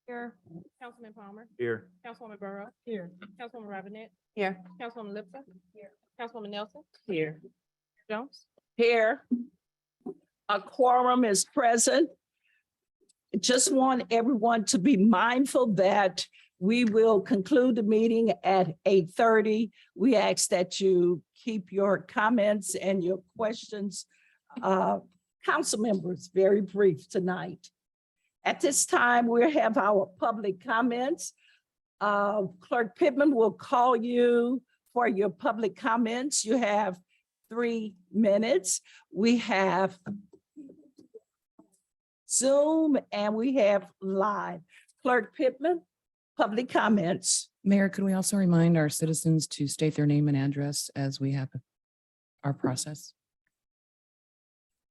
Here. Councilman Palmer. Here. Councilwoman Burrell. Here. Councilwoman Robinette. Here. Councilwoman Lipson. Here. Councilwoman Nelson. Here. Jones. Here. A quorum is present. Just want everyone to be mindful that we will conclude the meeting at 8:30. We ask that you keep your comments and your questions, council members, very brief tonight. At this time, we'll have our public comments. Clerk Pittman will call you for your public comments. You have 3 minutes. We have Zoom and we have live. Clerk Pittman, public comments. Mayor, could we also remind our citizens to state their name and address as we have our process?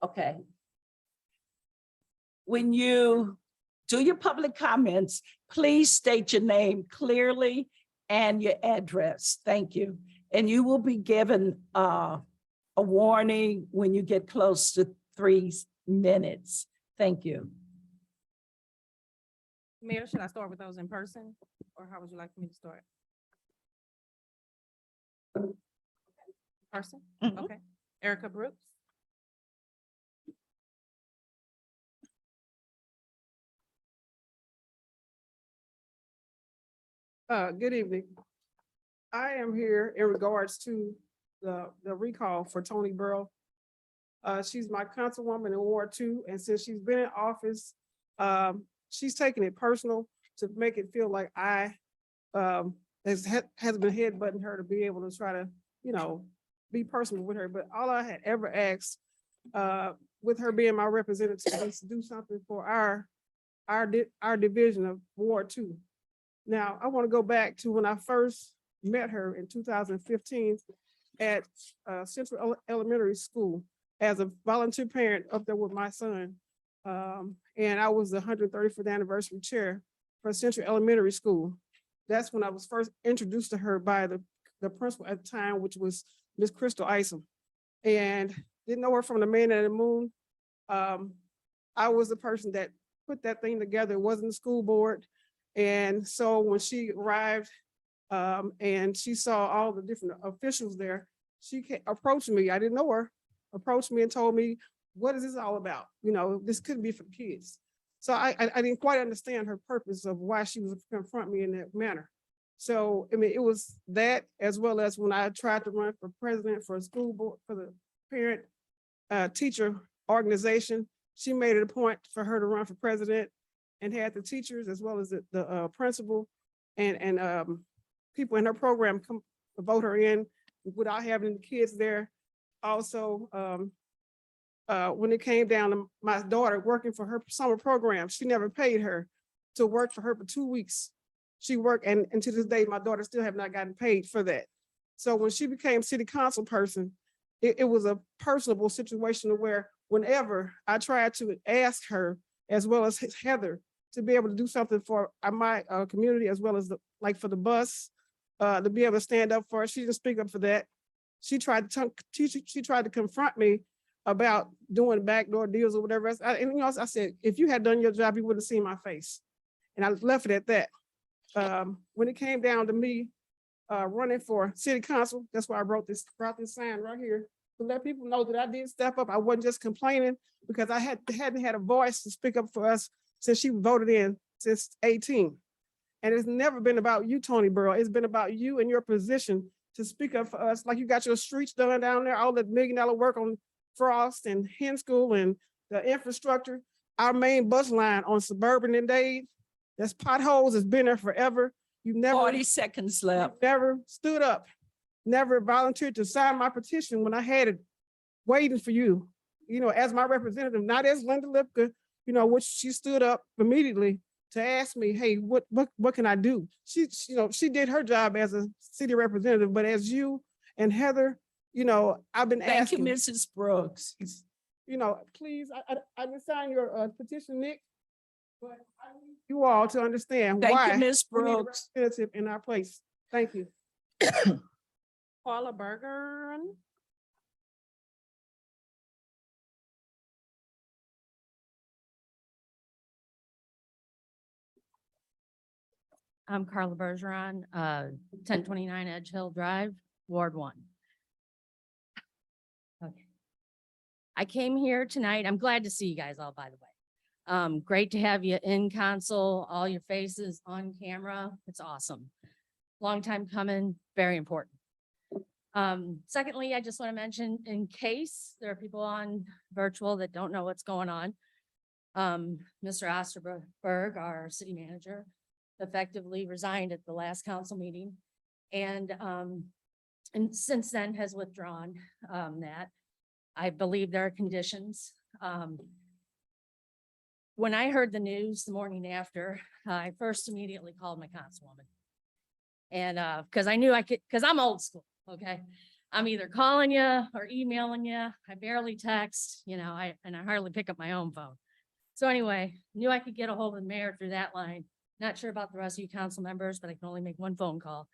Okay. When you do your public comments, please state your name clearly and your address. Thank you. And you will be given a warning when you get close to 3 minutes. Thank you. Mayor, should I start with those in person or how would you like me to start? Person? Mhm. Okay. Erica Brooks. Good evening. I am here in regards to the recall for Tony Burrell. She's my councilwoman in Ward 2, and since she's been in office, she's taken it personal to make it feel like I has been headbutting her to be able to try to, be personal with her. But all I had ever asked, with her being my representative, is to do something for our division of Ward 2. Now, I want to go back to when I first met her in 2015 at Central Elementary School as a volunteer parent up there with my son. And I was the 135th anniversary chair for Central Elementary School. That's when I was first introduced to her by the principal at the time, which was Miss Crystal Isom. And didn't know her from the man and the moon. I was the person that put that thing together. It wasn't the school board. And so when she arrived and she saw all the different officials there, she approached me. I didn't know her, approached me and told me, what is this all about? This couldn't be for kids. So I didn't quite understand her purpose of why she was confront me in that manner. So, I mean, it was that, as well as when I tried to run for president for a school board, for the parent teacher organization, she made it a point for her to run for president and had the teachers as well as the principal and people in her program come vote her in without having the kids there. Also, when it came down to my daughter working for her summer program, she never paid her to work for her for 2 weeks. She worked, and to this day, my daughter still have not gotten paid for that. So when she became city council person, it was a personable situation where whenever I tried to ask her, as well as Heather, to be able to do something for my community, as well as like for the bus, to be able to stand up for it. She didn't speak up for that. She tried to confront me about doing backdoor deals or whatever else. I said, if you had done your job, you wouldn't have seen my face. And I left it at that. When it came down to me running for city council, that's why I brought this sign right here to let people know that I did step up. I wasn't just complaining because I hadn't had a voice to speak up for us since she voted in since 18. And it's never been about you, Tony Burrell. It's been about you and your position to speak up for us. Like you got your streets done down there, all that $1 million work on Frost and Hen School and the infrastructure. Our main bus line on Suburban and Dade, that's potholes, has been there forever. You never 40 seconds left. never stood up, never volunteered to sign my petition when I had it waiting for you, as my representative, not as Linda Lipka, which she stood up immediately to ask me, hey, what can I do? She did her job as a city representative, but as you and Heather, I've been Thank asking. you, Mrs. Brooks. Please, I didn't sign your petition, Nick, but I need you all to understand Thank why you, Ms. we need a Brooks. representative in our place. Thank you. Paula Berger. I'm Carla Bergeron, 1029 Edge Hill Drive, Ward 1. Okay. I came here tonight. I'm glad to see you guys all, by the way. Great to have you in council, all your faces on camera. It's awesome. Long time coming, very important. Secondly, I just want to mention, in case there are people on virtual that don't know what's going on, Mr. Osterberg, our city manager, effectively resigned at the last council meeting. And since then has withdrawn that. I believe there are conditions. When I heard the news the morning after, I first immediately called my councilwoman. And because I knew I could, because I'm old school, okay? I'm either calling you or emailing you. I barely text, and I hardly pick up my own phone. So anyway, knew I could get a hold of the mayor through that line. Not sure about the rest of you council members, but I can only make one phone call.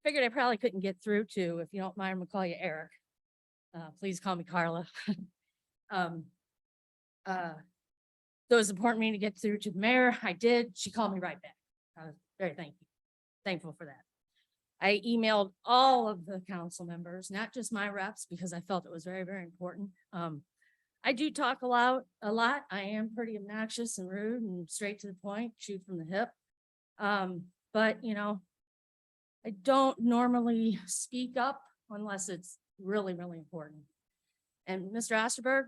Figured I probably couldn't get through to, if you don't mind, I'm gonna call you Eric. Please call me Carla. So it was important for me to get through to the mayor. I did. She called me right back. I was very thankful for that. I emailed all of the council members, not just my reps, because I felt it was very, very important. I do talk a lot. I am pretty obnoxious and rude and straight to the point, shoot from the hip. But I don't normally speak up unless it's really, really important. And Mr. Osterberg,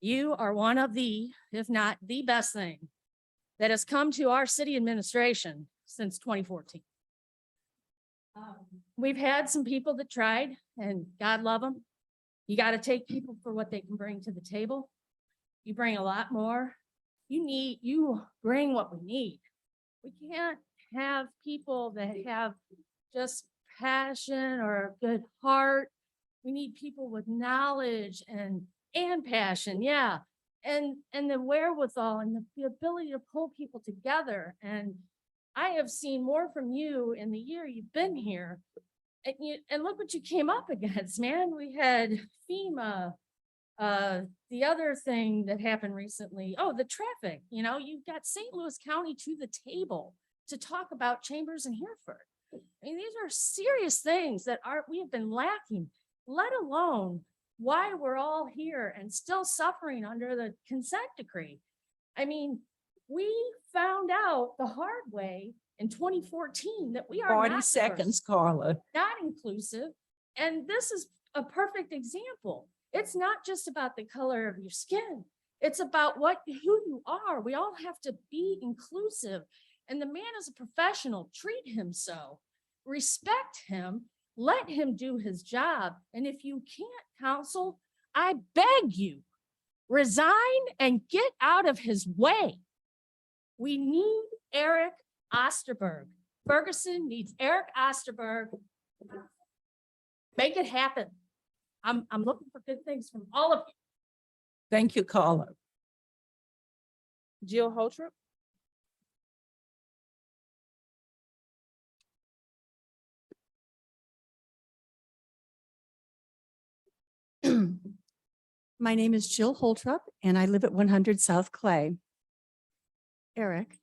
you are one of the, if not the best thing that has come to our city administration since 2014. We've had some people that tried, and God love them. You got to take people for what they can bring to the table. You bring a lot more. You bring what we need. We can't have people that have just passion or a good heart. We need people with knowledge and passion. Yeah. And the wherewithal and the ability to pull people together. And I have seen more from you in the year you've been here. And look what you came up against, man. We had Fema, the other thing that happened recently. Oh, the traffic, you've got St. Louis County to the table to talk about Chambers and Hereford. I mean, these are serious things that we have been lacking, let alone why we're all here and still suffering under the consent decree. I mean, we found out the hard way in 2014 that we are 40 not seconds, diverse, Carla. not inclusive. And this is a perfect example. It's not just about the color of your skin. It's about who you are. We all have to be inclusive. And the man is a professional. Treat him so. Respect him. Let him do his job. And if you can't counsel, I beg you, resign and get out of his way. We need Eric Osterberg. Ferguson needs Eric Osterberg. Make it happen. I'm looking for good things from all of you. Thank you, Carla. Jill Holtrop. My name is Jill Holtrop, and I live at 100 South Clay. Eric,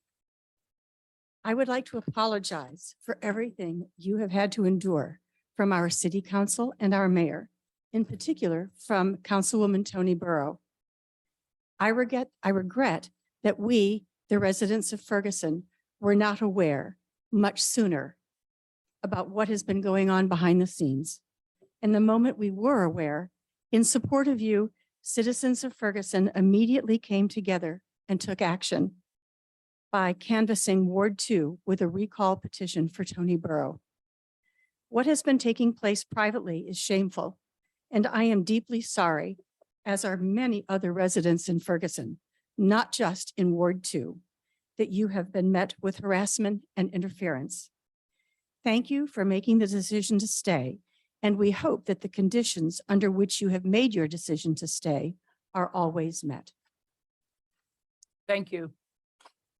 I would like to apologize for everything you have had to endure from our city council and our mayor, in particular from Councilwoman Tony Burrell. I regret that we, the residents of Ferguson, were not aware much sooner about what has been going on behind the scenes. And the moment we were aware, in support of you, citizens of Ferguson immediately came together and took action by canvassing Ward 2 with a recall petition for Tony Burrell. What has been taking place privately is shameful, and I am deeply sorry, as are many other residents in Ferguson, not just in Ward 2, that you have been met with harassment and interference. Thank you for making the decision to stay, and we hope that the conditions under which you have made your decision to stay are always met. Thank you.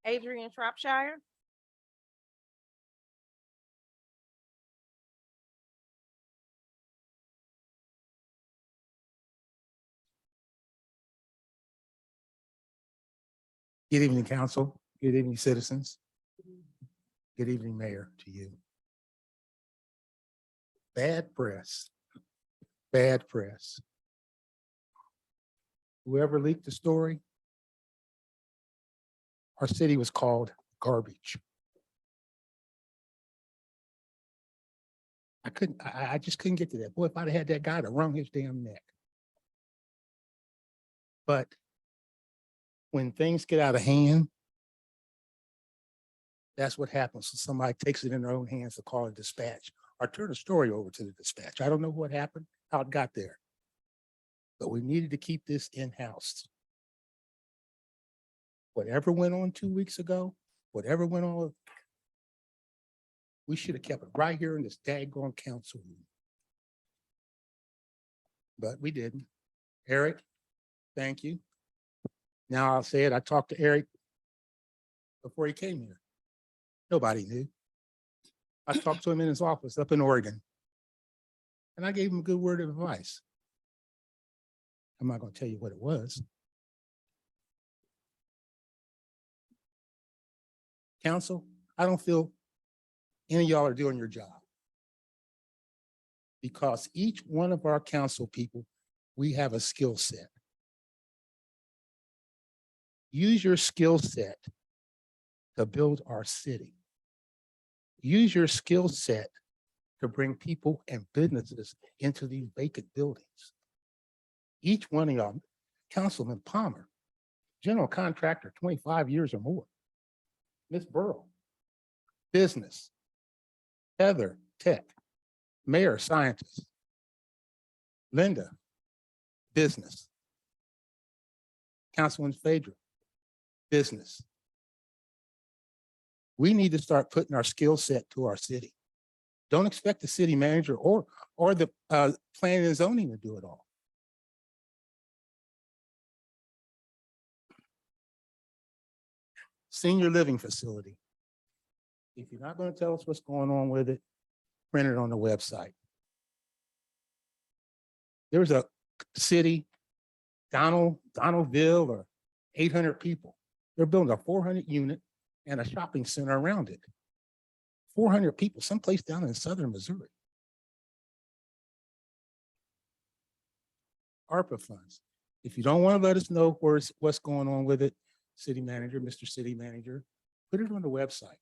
Adrian Shropshire. Good evening, council. Good evening, citizens. Good evening, Mayor, to you. Bad press. Bad press. Whoever leaked the story, our city was called garbage. I just couldn't get to that. Boy, if I'd had that guy to wrung his damn neck. But when things get out of hand, that's what happens. So somebody takes it in their own hands to call a dispatch or turn a story over to the dispatch. I don't know what happened, how it got there. But we needed to keep this in-house. Whatever went on 2 weeks ago, whatever went on, we should have kept it right here in this daggone council room. But we didn't. Eric, thank you. Now I'll say it, I talked to Eric before he came here. Nobody knew. I talked to him in his office up in Oregon. And I gave him a good word of advice. I'm not going to tell you what it was. Council, I don't feel any of y'all are doing your job. Because each one of our council people, we have a skill set. Use your skill set to build our city. Use your skill set to bring people and businesses into these vacant buildings. Each one of y'all, Councilman Palmer, general contractor, 25 years or more. Ms. Burrell, business. Heather, tech. Mayor, scientist. Linda, business. Councilman Phaedra, business. We need to start putting our skill set to our city. Don't expect the city manager or the planning and zoning to do it all. Senior living facility. If you're not going to tell us what's going on with it, print it on the website. There's a city, Donaldville, or 800 people. They're building a 400 unit and a shopping center around it. 400 people, someplace down in southern Missouri. ARPA funds. If you don't want to let us know what's going on with it, city manager, Mr. City Manager, put it on the website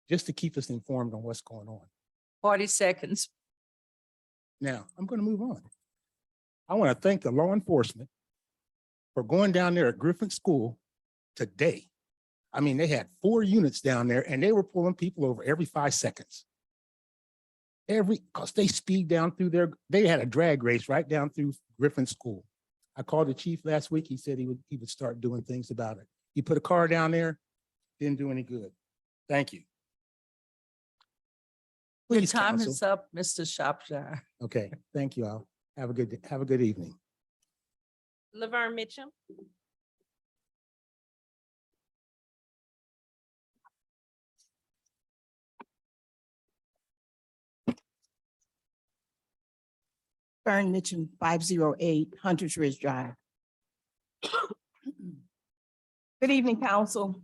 just to keep us informed on what's going on. 40 seconds. Now, I'm going to move on. I want to thank the law enforcement for going down there at Griffin School today. I mean, they had 4 units down there and they were pulling people over every 5 seconds. Because they speed down through there. They had a drag race right down through Griffin School. I called the chief last week. He said he would start doing things about it. He put a car down there, didn't do any good. Thank you. Your Please, time council. is up, Mr. Shropshire. Okay, thank you all. Have a good evening. Laverne Mitchell. Fern Mitchell, 508 Hunters Ridge Drive. Good evening, council.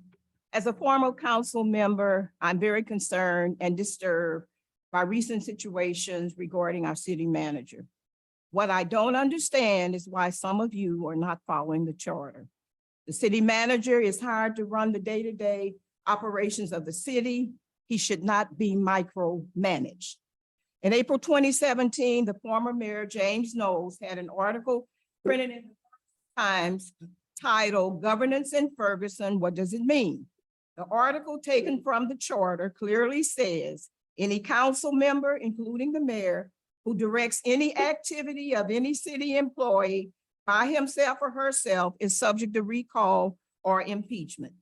As a former council member, I'm very concerned and disturbed by recent situations regarding our city manager. What I don't understand is why some of you are not following the charter. The city manager is hired to run the day-to-day operations of the city. He should not be micromanaged. In April 2017, the former mayor, James Knowles, had an article printed in the Times titled "Governance in Ferguson, What Does It Mean?" The article taken from the charter clearly says any council member, including the mayor, who directs any activity of any city employee by himself or herself is subject to recall or impeachment.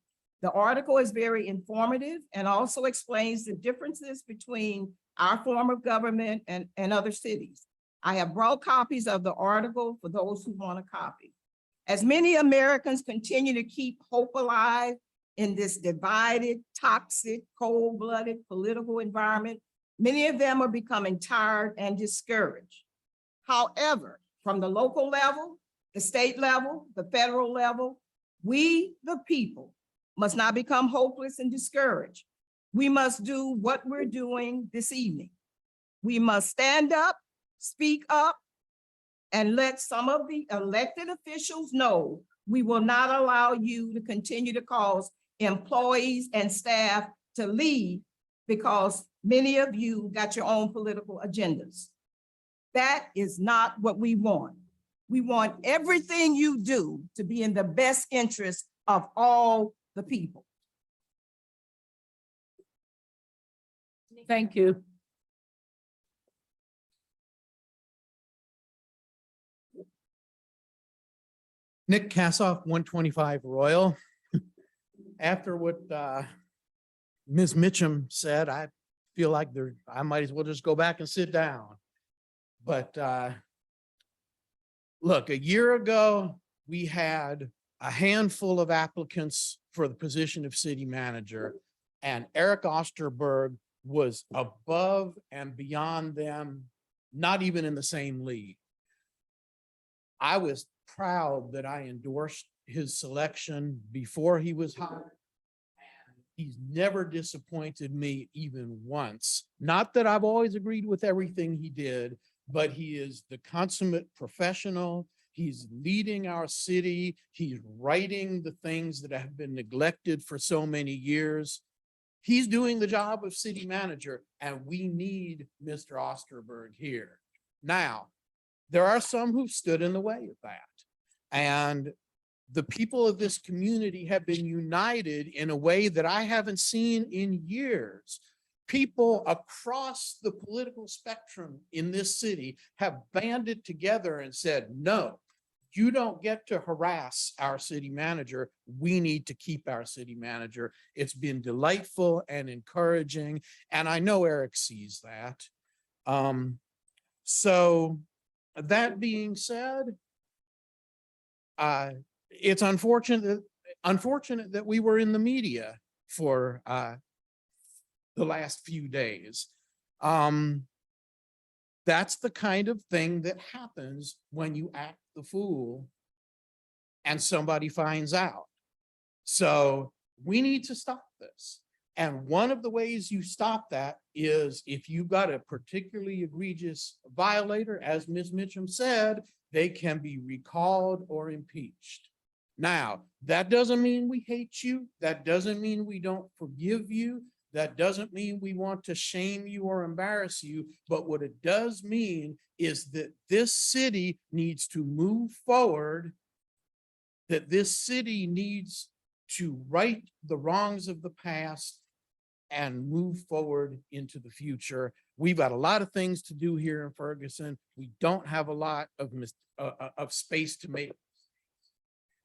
The article is very informative and also explains the differences between our form of government and other cities. I have brought copies of the article for those who want a copy. As many Americans continue to keep hope alive in this divided, toxic, cold-blooded political environment, many of them are becoming tired and discouraged. However, from the local level, the state level, the federal level, we, the people, must not become hopeless and discouraged. we must do what we're doing this evening. We must stand up, speak up, and let some of the elected officials know we will not allow you to continue to cause employees and staff to leave because many of you got your own political agendas. That is not what we want. We want everything you do to be in the best interest of all the people. Thank you. Nick Kassoff, 125 Royal. After what Ms. Mitchum said, I feel like I might as well just go back and sit down. But look, a year ago, we had a handful of applicants for the position of city manager, and Eric Osterberg was above and beyond them, not even in the same league. I was proud that I endorsed his selection before he was hired. And he's never disappointed me even once. Not that I've always agreed with everything he did, but he is the consummate professional. He's leading our city. He's righting the things that have been neglected for so many years. He's doing the job of city manager, and we need Mr. Osterberg here. Now, there are some who've stood in the way of that. And the people of this community have been united in a way that I haven't seen in years. People across the political spectrum in this city have banded together and said, no, you don't get to harass our city manager. We need to keep our city manager. It's been delightful and encouraging. And I know Eric sees that. So that being said, it's unfortunate that we were in the media for the last few days. That's the kind of thing that happens when you act the fool and somebody finds out. So we need to stop this. And one of the ways you stop that is if you've got a particularly egregious violator, as Ms. Mitchum said, they can be recalled or impeached. Now, that doesn't mean we hate you. That doesn't mean we don't forgive you. That doesn't mean we want to shame you or embarrass you. But what it does mean is that this city needs to move forward, that this city needs to right the wrongs of the past and move forward into the future. We've got a lot of things to do here in Ferguson. We don't have a lot of space to make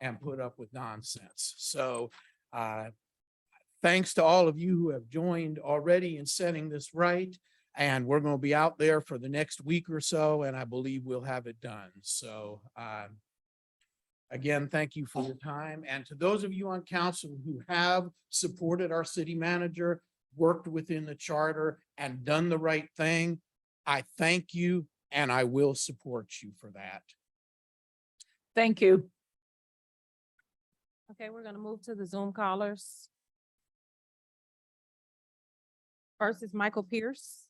and put up with nonsense. So thanks to all of you who have joined already in setting this right. And we're going to be out there for the next week or so, and I believe we'll have it done. So again, thank you for your time. And to those of you on council who have supported our city manager, worked within the charter and done the right thing, I thank you and I will support you for that. Thank you. Okay, we're gonna move to the Zoom callers. First is Michael Pierce.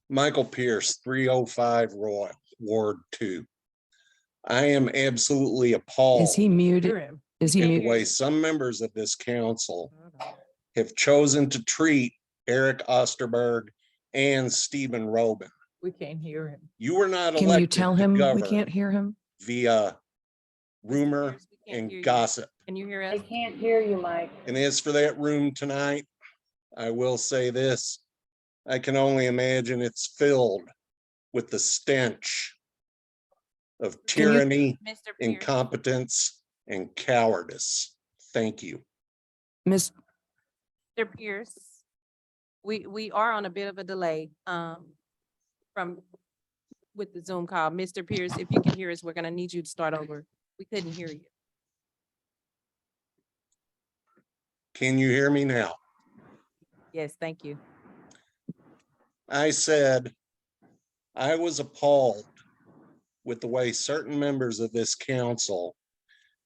Michael Pierce, 305 Royal, Ward 2. I am absolutely appalled Is he muted? Is he at the muted? way some members of this council have chosen to treat Eric Osterberg and Stephen Robin. We can't hear him. You were not Can you elected tell to him we govern can't hear him? via rumor Pierce, we can't hear and you. gossip. Can you hear us? Can't hear you, Mike. And as for that room tonight, I will say this. I can only imagine it's filled with the stench of Can you- tyranny, Mr. Pierce, incompetence, and cowardice. Thank you. Miss, Mr. Pierce, we are on a bit of a delay with the Zoom call. Mr. Pierce, if you can hear us, we're gonna need you to start over. We couldn't hear you. Can you hear me now? Yes, thank you. I said I was appalled with the way certain members of this council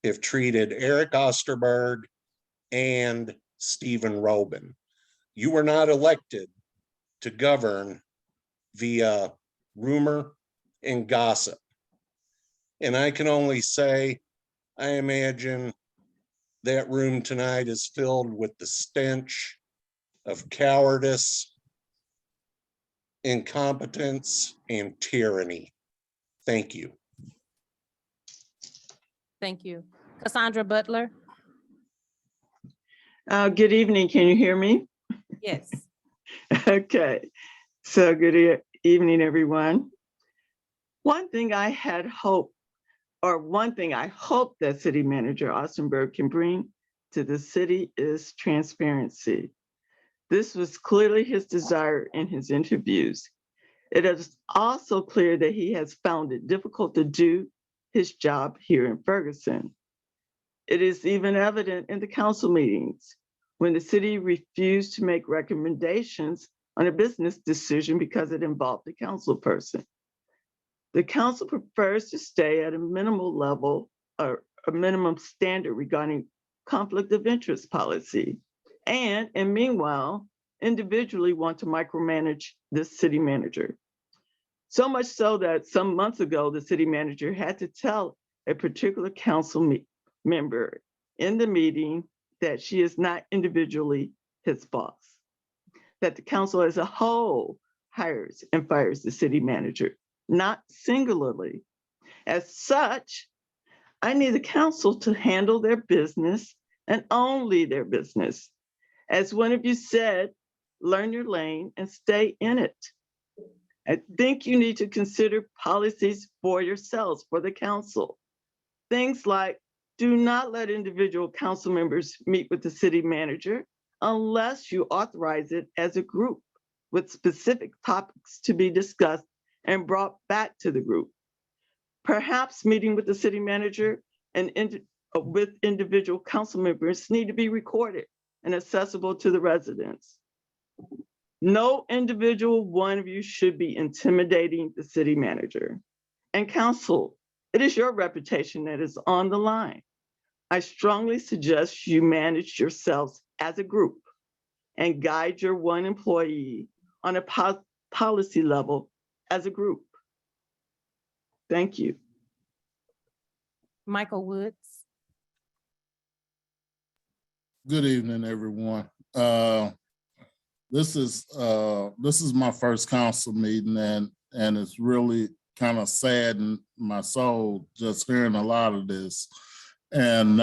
have treated Eric Osterberg and Stephen Robin. You were not elected to govern via rumor and gossip. And I can only say, I imagine that room tonight is filled with the stench of cowardice, incompetence, and tyranny. Thank you. Thank you. Cassandra Butler? Good evening. Can you hear me? Yes. Okay. So good evening, everyone. One thing I had hoped, or one thing I hope that City Manager Ostenberg can bring to the city is transparency. This was clearly his desire in his interviews. It is also clear that he has found it difficult to do his job here in Ferguson. It is even evident in the council meetings when the city refused to make recommendations on a business decision because it involved a council person. The council prefers to stay at a minimal level or a minimum standard regarding conflict of interest policy. And meanwhile, individually want to micromanage the city manager. So much so that some months ago, the city manager had to tell a particular council member in the meeting that she is not individually his boss, that the council as a whole hires and fires the city manager, not singularly. As such, I need the council to handle their business and only their business. As one of you said, learn your lane and stay in it. I think you need to consider policies for yourselves, for the council. Things like, do not let individual council members meet with the city manager unless you authorize it as a group with specific topics to be discussed and brought back to the group. Perhaps meeting with the city manager and with individual council members need to be recorded and accessible to the residents. No individual one of you should be intimidating the city manager. And council, it is your reputation that is on the line. I strongly suggest you manage yourselves as a group and guide your one employee on a policy level as a group. Thank you. Michael Woods? Good evening, everyone. This is my first council meeting, and it's really kind of saddened my soul just hearing a lot of this. And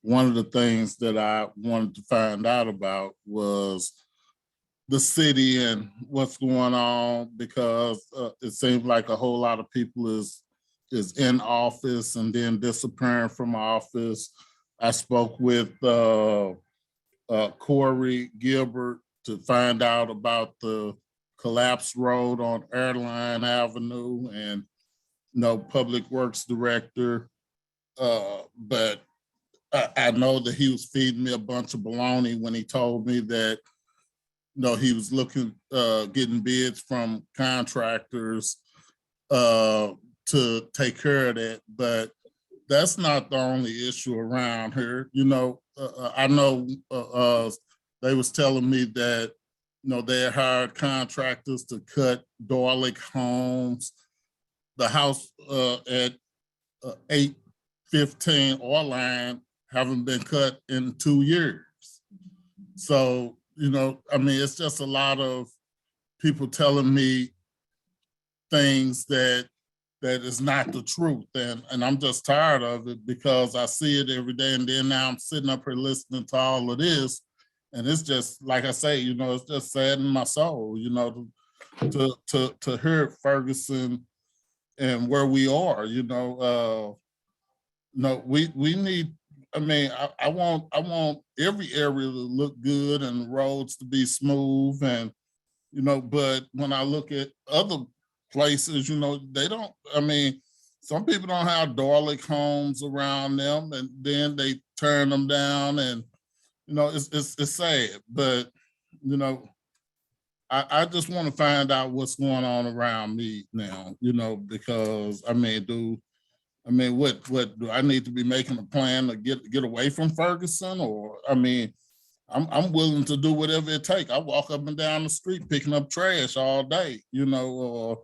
one of the things that I wanted to find out about was the city and what's going on, because it seems like a whole lot of people is in office and then disappearing from office. I spoke with Corey Gilbert to find out about the collapsed road on Airline Avenue, and Public Works Director. But I know that he was feeding me a bunch of baloney when he told me that he was getting bids from contractors to take care of that. But that's not the only issue around here. I know they was telling me that they had hired contractors to cut Dorlick Homes, the house at 815 Orline haven't been cut in 2 years. So, it's just a lot of people telling me things that is not the truth. And I'm just tired of it, because I see it every day. And then now I'm sitting up here listening to all of this. And it's just, like I say, it's just saddening my soul, to hear Ferguson and where we are, we need, I want every area to look good and the roads to be smooth, and, but when I look at other places, they don't, some people don't have Dorlick Homes around them, and then they turn them down, and, it's sad. But, I just want to find out what's going on around me now, because I mean, what do I need to be making a plan to get away from Ferguson? Or, I mean, I'm willing to do whatever it takes. I walk up and down the street picking up trash all day, you know, or,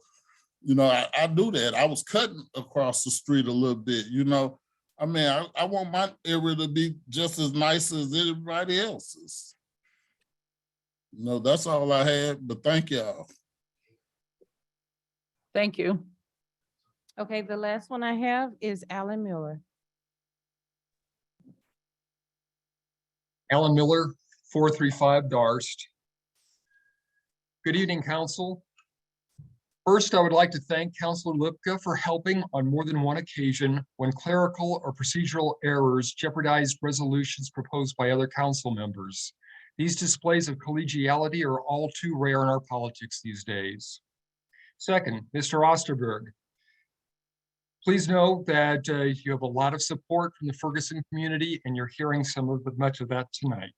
you know, I do that. I was cutting across the street a little bit, you know. I mean, I want my area to be just as nice as everybody else's. No, that's all I had, but thank y'all. Thank you. Okay, the last one I have is Alan Miller. Alan Miller, 435 Darst. Good evening, council. First, I would like to thank Councilor Lipka for helping on more than one occasion when clerical or procedural errors jeopardized resolutions proposed by other council members. These displays of collegiality are all too rare in our politics these days. Second, Mr. Osterberg. Please know that you have a lot of support from the Ferguson community, and you're hearing much of that tonight.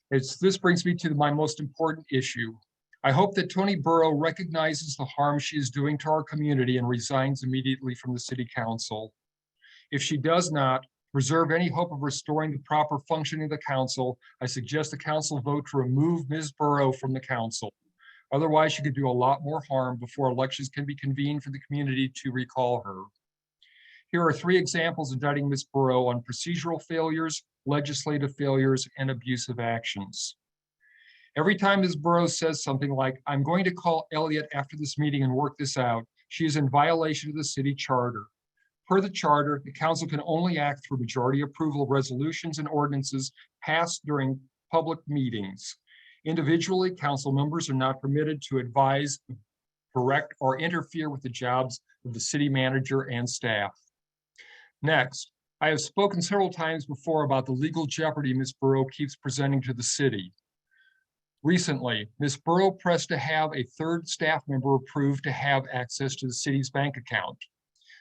This brings me to my most important issue. I hope that Tony Burrell recognizes the harm she is doing to our community and resigns immediately from the city council. If she does not reserve any hope of restoring the proper functioning of the council, I suggest the council vote to remove Ms. Burrell from the council. Otherwise, she could do a lot more harm before elections can be convened for the community to recall her. Here are 3 examples indicting Ms. Burrell on procedural failures, legislative failures, and abusive actions. Every time Ms. Burrell says something like, "I'm going to call Elliot after this meeting and work this out," she is in violation of the city charter. Per the charter, the council can only act through majority approval of resolutions and ordinances passed during public meetings. Individually, council members are not permitted to advise, correct, or interfere with the jobs of the city manager and staff. Next, I have spoken several times before about the legal jeopardy Ms. Burrell keeps presenting to the city. Recently, Ms. Burrell pressed to have a 3rd staff member approved to have access to the city's bank account.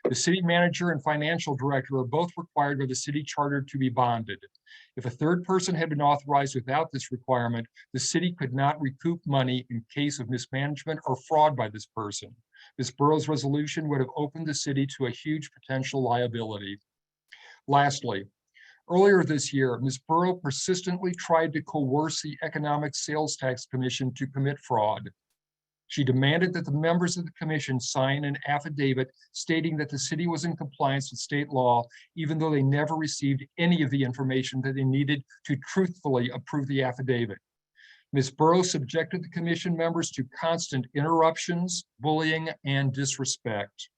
The city manager and financial director are both required by the city charter to be bonded. If a 3rd person had been authorized without this requirement, the city could not recoup money in case of mismanagement or fraud by this person. Ms. Burrell's resolution would have opened the city to a huge potential liability. Lastly, earlier this year, Ms. Burrell persistently tried to coerce the Economic Sales Tax Commission to commit fraud. She demanded that the members of the commission sign an affidavit stating that the city was in compliance with state law, even though they never received any of the information that they needed to truthfully approve the affidavit. Ms. Burrell subjected the commission members to constant interruptions, bullying, and disrespect.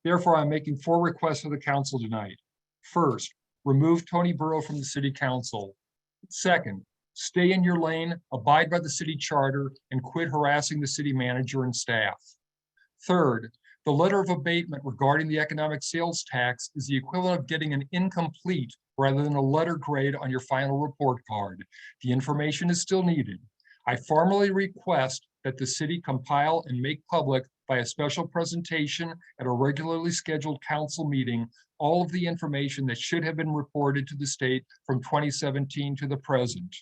Therefore, I'm making 4 requests of the council tonight. First, remove Tony Burrell from the city council. Second, stay in your lane, abide by the city charter, and quit harassing the city manager and staff. Third, the letter of abatement regarding the economic sales tax is the equivalent of getting an incomplete rather than a letter grade on your final report card. The information is still needed. I formally request that the city compile and make public by a special presentation at a regularly scheduled council meeting all of the information that should have been reported to the state from 2017 to the present.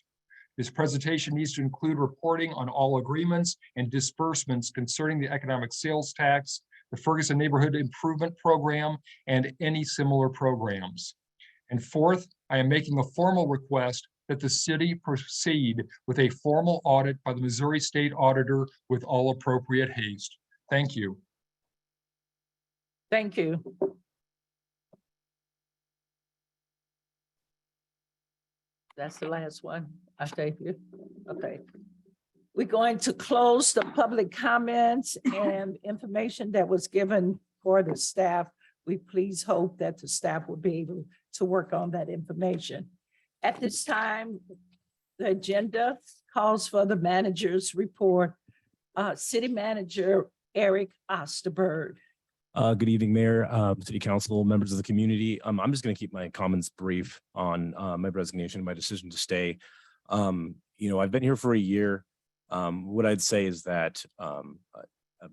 This presentation needs to include reporting on all agreements and disbursements concerning the economic sales tax, the Ferguson Neighborhood Improvement Program, and any similar programs. And fourth, I am making a formal request that the city proceed with a formal audit by the Missouri State Auditor with all appropriate haste. Thank you. Thank you. That's the last one. I thank you. Okay. We're going to close the public comments and information that was given for the staff. We please hope that the staff will be able to work on that information. At this time, the agenda calls for the manager's report. City Manager Eric Osterberg. Good evening, Mayor, City Council, members of the community. I'm just going to keep my comments brief on my resignation, my decision to stay. I've been here for a year. What I'd say is that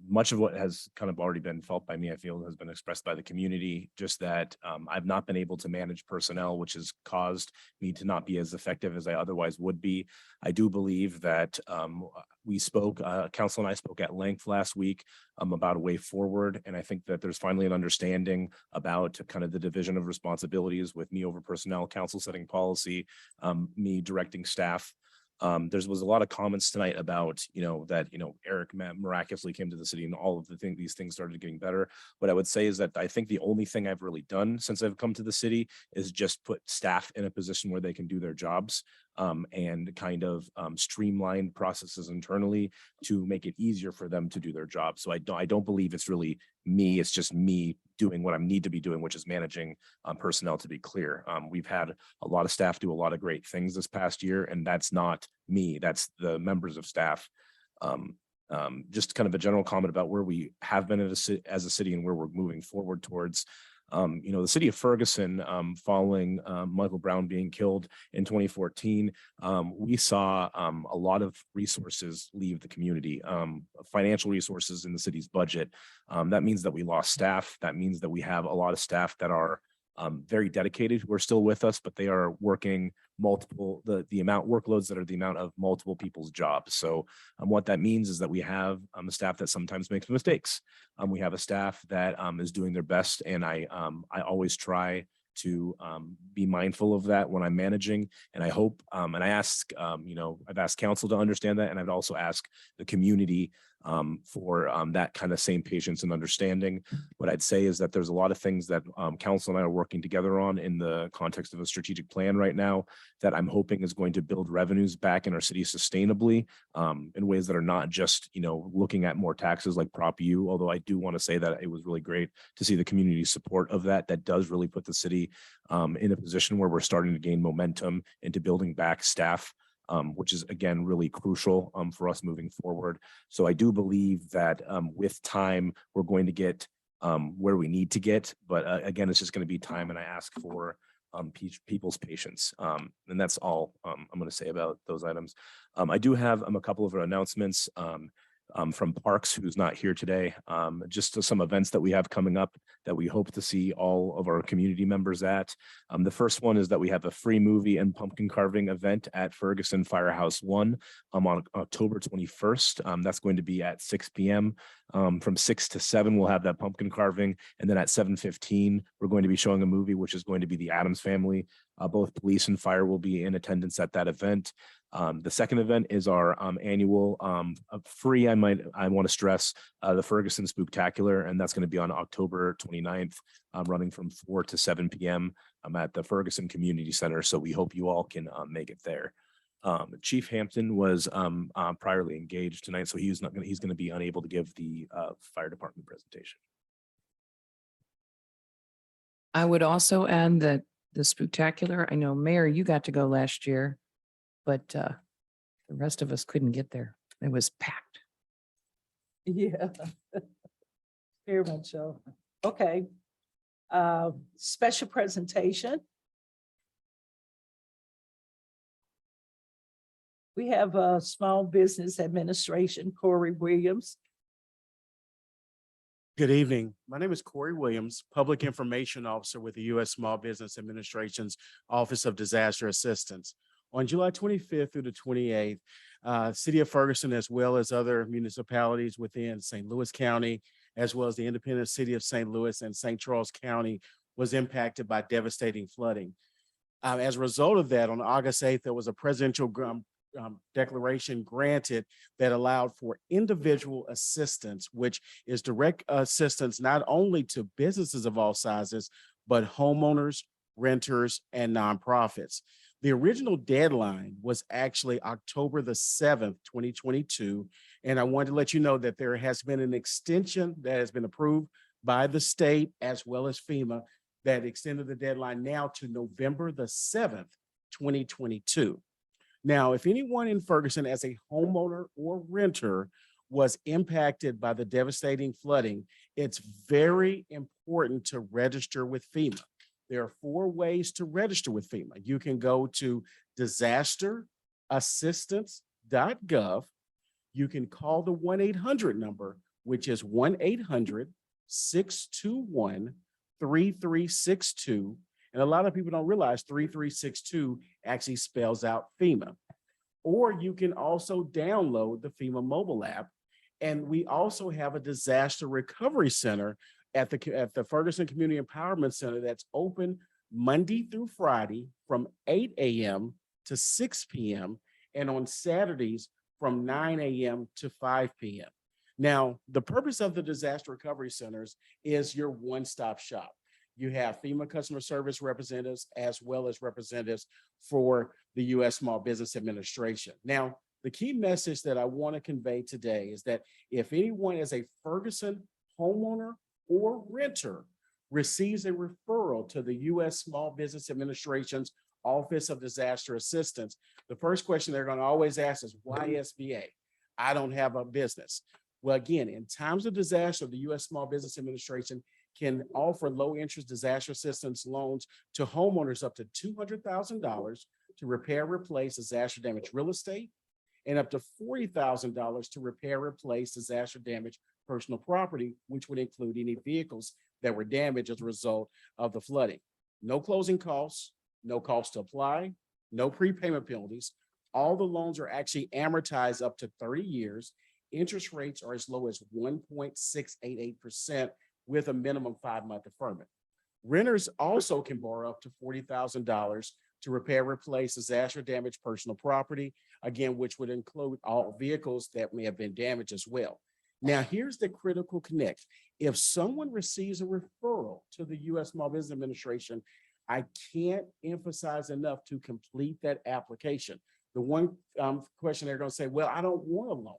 much of what has kind of already been felt by me, I feel, has been expressed by the community, just that I've not been able to manage personnel, which has caused me to not be as effective as I otherwise would be. I do believe that we spoke, council and I spoke at length last week about a way forward. And I think that there's finally an understanding about kind of the division of responsibilities with me over personnel, council setting policy, me directing staff. There was a lot of comments tonight about, that, Eric miraculously came to the city and all of these things started getting better. What I would say is that I think the only thing I've really done since I've come to the city is just put staff in a position where they can do their jobs, and kind of streamline processes internally to make it easier for them to do their job. So I don't believe it's really me. It's just me doing what I need to be doing, which is managing personnel, to be clear. We've had a lot of staff do a lot of great things this past year, and that's not me, that's the members of staff. Just kind of a general comment about where we have been as a city and where we're moving forward towards. The city of Ferguson, following Michael Brown being killed in 2014, we saw a lot of resources leave the community, financial resources in the city's budget. That means that we lost staff. That means that we have a lot of staff that are very dedicated, who are still with us, but they are working multiple, the amount workloads that are the amount of multiple people's jobs. So what that means is that we have a staff that sometimes makes mistakes. We have a staff that is doing their best, and I always try to be mindful of that when I'm managing. And I hope, and I ask, I've asked council to understand that, and I'd also ask the community for that kind of same patience and understanding. What I'd say is that there's a lot of things that council and I are working together on in the context of a strategic plan right now that I'm hoping is going to build revenues back in our city sustainably, in ways that are not just, looking at more taxes like Prop U, although I do want to say that it was really great to see the community support of that. That does really put the city in a position where we're starting to gain momentum into building back staff, which is, again, really crucial for us moving forward. So I do believe that with time, we're going to get where we need to get. But again, it's just going to be time, and I ask for people's patience. And that's all I'm going to say about those items. I do have a couple of announcements from Parks, who's not here today, just some events that we have coming up that we hope to see all of our community members at. The first one is that we have a free movie and pumpkin carving event at Ferguson Firehouse 1 on October 21st. That's going to be at 6 p.m. From 6 to 7, we'll have that pumpkin carving. And then at 7:15, we're going to be showing a movie, which is going to be The Addams Family. Both police and fire will be in attendance at that event. The second event is our annual free, I want to stress, the Ferguson Spooktacular, and that's going to be on October 29th, running from 4 to 7 p.m. At the Ferguson Community Center. So we hope you all can make it there. Chief Hampton was priorly engaged tonight, so he's going to be unable to give the fire department presentation. I would also add that the Spooktacular, I know, Mayor, you got to go last year, but the rest of us couldn't get there. It was packed. Yeah. Very much so. Okay. Special presentation. We have a Small Business Administration, Corey Williams. Good evening. My name is Corey Williams, Public Information Officer with the U.S. Small Business Administration's Office of Disaster Assistance. On July 25th through the 28th, City of Ferguson, as well as other municipalities within St. Louis County, as well as the independent city of St. Louis and St. Charles County, was impacted by devastating flooding. As a result of that, on August 8th, there was a presidential declaration granted that allowed for individual assistance, which is direct assistance not only to businesses of all sizes, but homeowners, renters, and nonprofits. The original deadline was actually October the 7th, 2022. And I wanted to let you know that there has been an extension that has been approved by the state as well as FEMA that extended the deadline now to November the 7th, 2022. Now, if anyone in Ferguson as a homeowner or renter was impacted by the devastating flooding, it's very important to register with FEMA. There are 4 ways to register with FEMA. You can go to disasterassistance.gov. You can call the 1-800 number, which is 1-800-621-3362. And a lot of people don't realize 3362 actually spells out FEMA. Or you can also download the FEMA mobile app. And we also have a disaster recovery center at the Ferguson Community Empowerment Center that's open Monday through Friday from 8 a.m. to 6 p.m. and on Saturdays from 9 a.m. to 5 p.m. Now, the purpose of the disaster recovery centers is your one-stop shop. You have FEMA customer service representatives as well as representatives for the U.S. Small Business Administration. Now, the key message that I want to convey today is that if anyone is a Ferguson homeowner or renter receives a referral to the U.S. Small Business Administration's Office of Disaster Assistance, the first question they're going to always ask is, why SBA? I don't have a business. Well, again, in times of disaster, the U.S. Small Business Administration can offer low-interest disaster assistance loans to homeowners up to $200,000 to repair, replace disaster-damaged real estate, and up to $40,000 to repair, replace disaster-damaged personal property, which would include any vehicles that were damaged as a result of the flooding. No closing costs, no cost to apply, no prepayment penalties. All the loans are actually amortized up to 30 years. Interest rates are as low as 1.688% with a minimum 5-month deferment. Renters also can borrow up to $40,000 to repair, replace disaster damaged personal property, again, which would include all vehicles that may have been damaged as well. Now, here's the critical connect. If someone receives a referral to the U.S. Small Business Administration, I can't emphasize enough to complete that application. The one question they're going to say, well, I don't want a loan.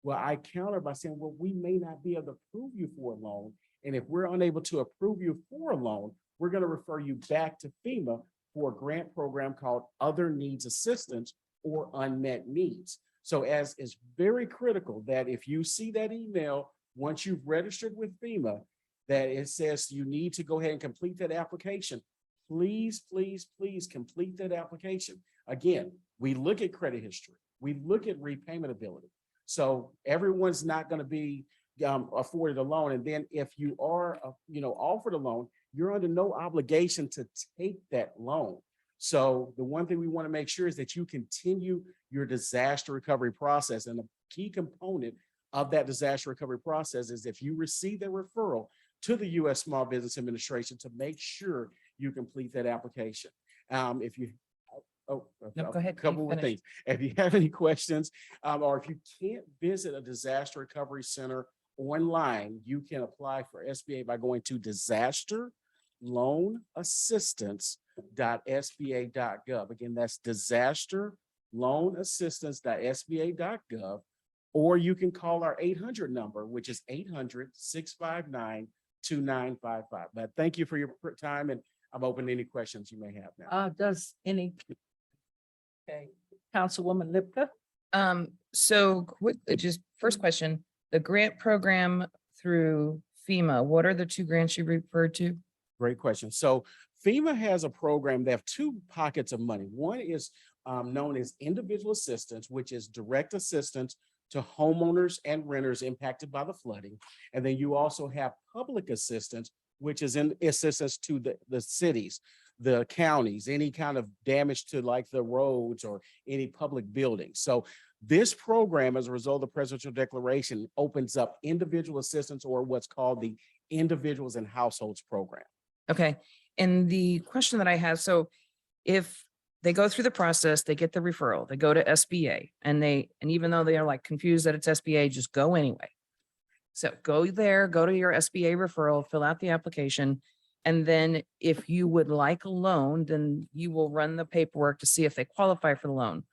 Well, I counter by saying, well, we may not be able to approve you for a loan. And if we're unable to approve you for a loan, we're going to refer you back to FEMA for a grant program called Other Needs Assistance or Unmet Needs. So as is very critical that if you see that email, once you've registered with FEMA, that it says you need to go ahead and complete that application, please, please, please complete that application. Again, we look at credit history. We look at repayment ability. So everyone's not going to be afforded a loan. And then if you are, offered a loan, you're under no obligation to take that loan. So the one thing we want to make sure is that you continue your disaster recovery process. And the key component of that disaster recovery process is if you receive that referral to the U.S. Small Business Administration to make sure you complete that application. If you No, go ahead. a couple more things. If you have any questions, or if you can't visit a disaster recovery center online, you can apply for SBA by going to disasterloanassistance.sba.gov. Again, that's disasterloanassistance.sba.gov, or you can call our 800 number, which is 800-659-2955. But thank you for your time, and I'm open to any questions you may have now. Does any? Okay, Councilwoman Lipka. So quick, just first question, the grant program through FEMA, what are the two grants you referred to? Great question. So FEMA has a program. They have two pockets of money. One is known as individual assistance, which is direct assistance to homeowners and renters impacted by the flooding. And then you also have public assistance, which is in assistance to the cities, the counties, any kind of damage to like the roads or any public buildings. So this program, as a result of the presidential declaration, opens up individual assistance, or what's called the Individuals and Households Program. Okay. And the question that I have, so if they go through the process, they get the referral, they go to SBA, and even though they are like confused that it's SBA, just go anyway. So go there, go to your SBA referral, fill out the application. And then if you would like a loan, then you will run the paperwork to see if they qualify for the loan.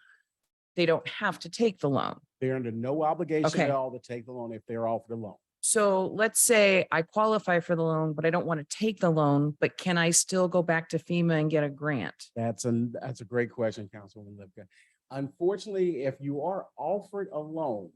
They don't have to take the loan. They're under no obligation Okay. at all to take the loan if they're offered a loan. So let's say I qualify for the loan, but I don't want to take the loan, but can I still go back to FEMA and get a grant? That's a great question, Councilwoman Lipka. Unfortunately, if you are offered a loan,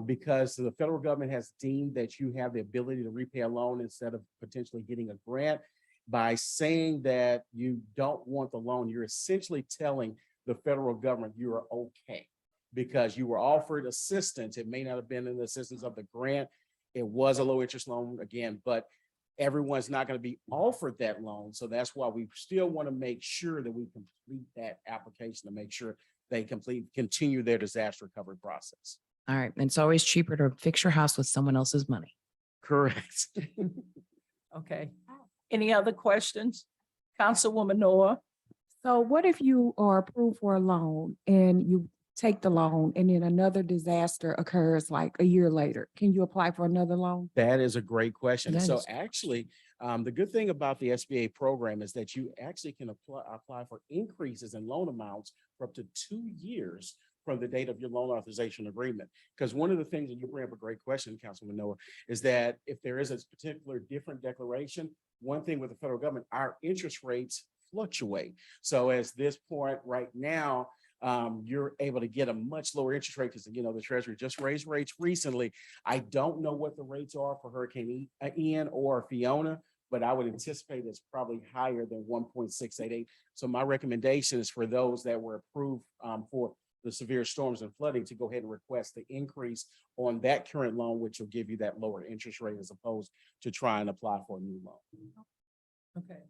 because the federal government has deemed that you have the ability to repay a loan instead of potentially getting a grant, by saying that you don't want the loan, you're essentially telling the federal government you are okay because you were offered assistance. It may not have been in the assistance of the grant, It was a low interest loan again, but everyone's not going to be offered that loan. So that's why we still want to make sure that we complete that application to make sure they continue their disaster recovery process. All right. And it's always cheaper to fix your house with someone else's money. Correct. Okay. Any other questions? Councilwoman Noah? So what if you are approved for a loan and you take the loan and then another disaster occurs like a year later? Can you apply for another loan? That is a great question. That So is- actually, the good thing about the SBA program is that you actually can apply for increases in loan amounts for up to 2 years from the date of your loan authorization agreement. Because one of the things, and you bring up a great question, Councilman Noah, is that if there is a particular different declaration, one thing with the federal government, our interest rates fluctuate. So as this point right now, you're able to get a much lower interest rate because, you know, the Treasury just raised rates recently. I don't know what the rates are for Hurricane Ian or Fiona, but I would anticipate it's probably higher than 1.688. So my recommendation is for those that were approved for the severe storms and flooding to go ahead and request the increase on that current loan, which will give you that lower interest rate as opposed to try and apply for a new loan. Okay.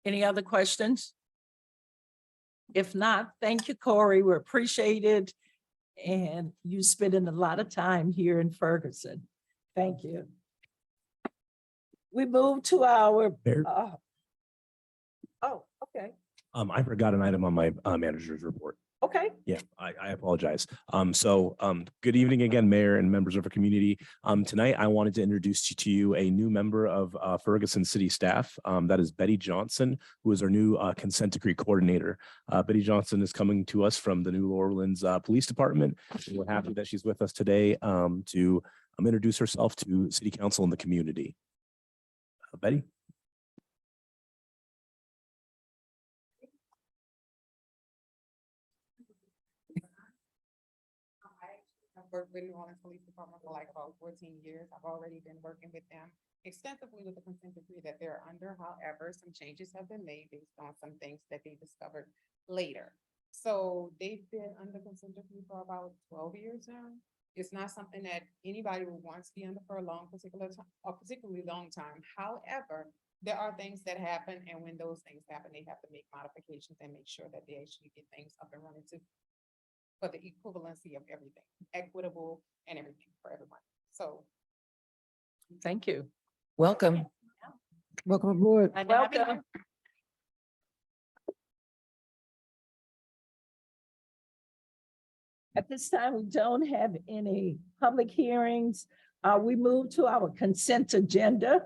Any other questions? If not, thank you, Corey. We appreciate it. And you spending a lot of time here in Ferguson. Thank you. We move to our, Mayor? oh, okay, I forgot an item on my manager's report. okay. Yeah, I apologize. Good evening again, Mayor and members of our community. Tonight, I wanted to introduce to you a new member of Ferguson City staff. That is Betty Johnson, who is our new consent decree coordinator. Betty Johnson is coming to us from the New Orleans Police Department. And we're happy that she's with us today to introduce herself to City Council and the community. Betty? I've worked with New Orleans Police Department for like about 14 years. I've already been working with them extensively with the consent decree that they're under. However, some changes have been made based on some things that they discovered later. So they've been under consent decree for about 12 years now. It's not something that anybody would want to be under for a particularly long time. However, there are things that happen, and when those things happen, they have to make modifications and make sure that they actually get things up and running for the equivalency of everything, equitable and everything for everyone. So. Thank you. Welcome. Welcome aboard. Welcome. At this time, we don't have any public hearings. We move to our consent agenda.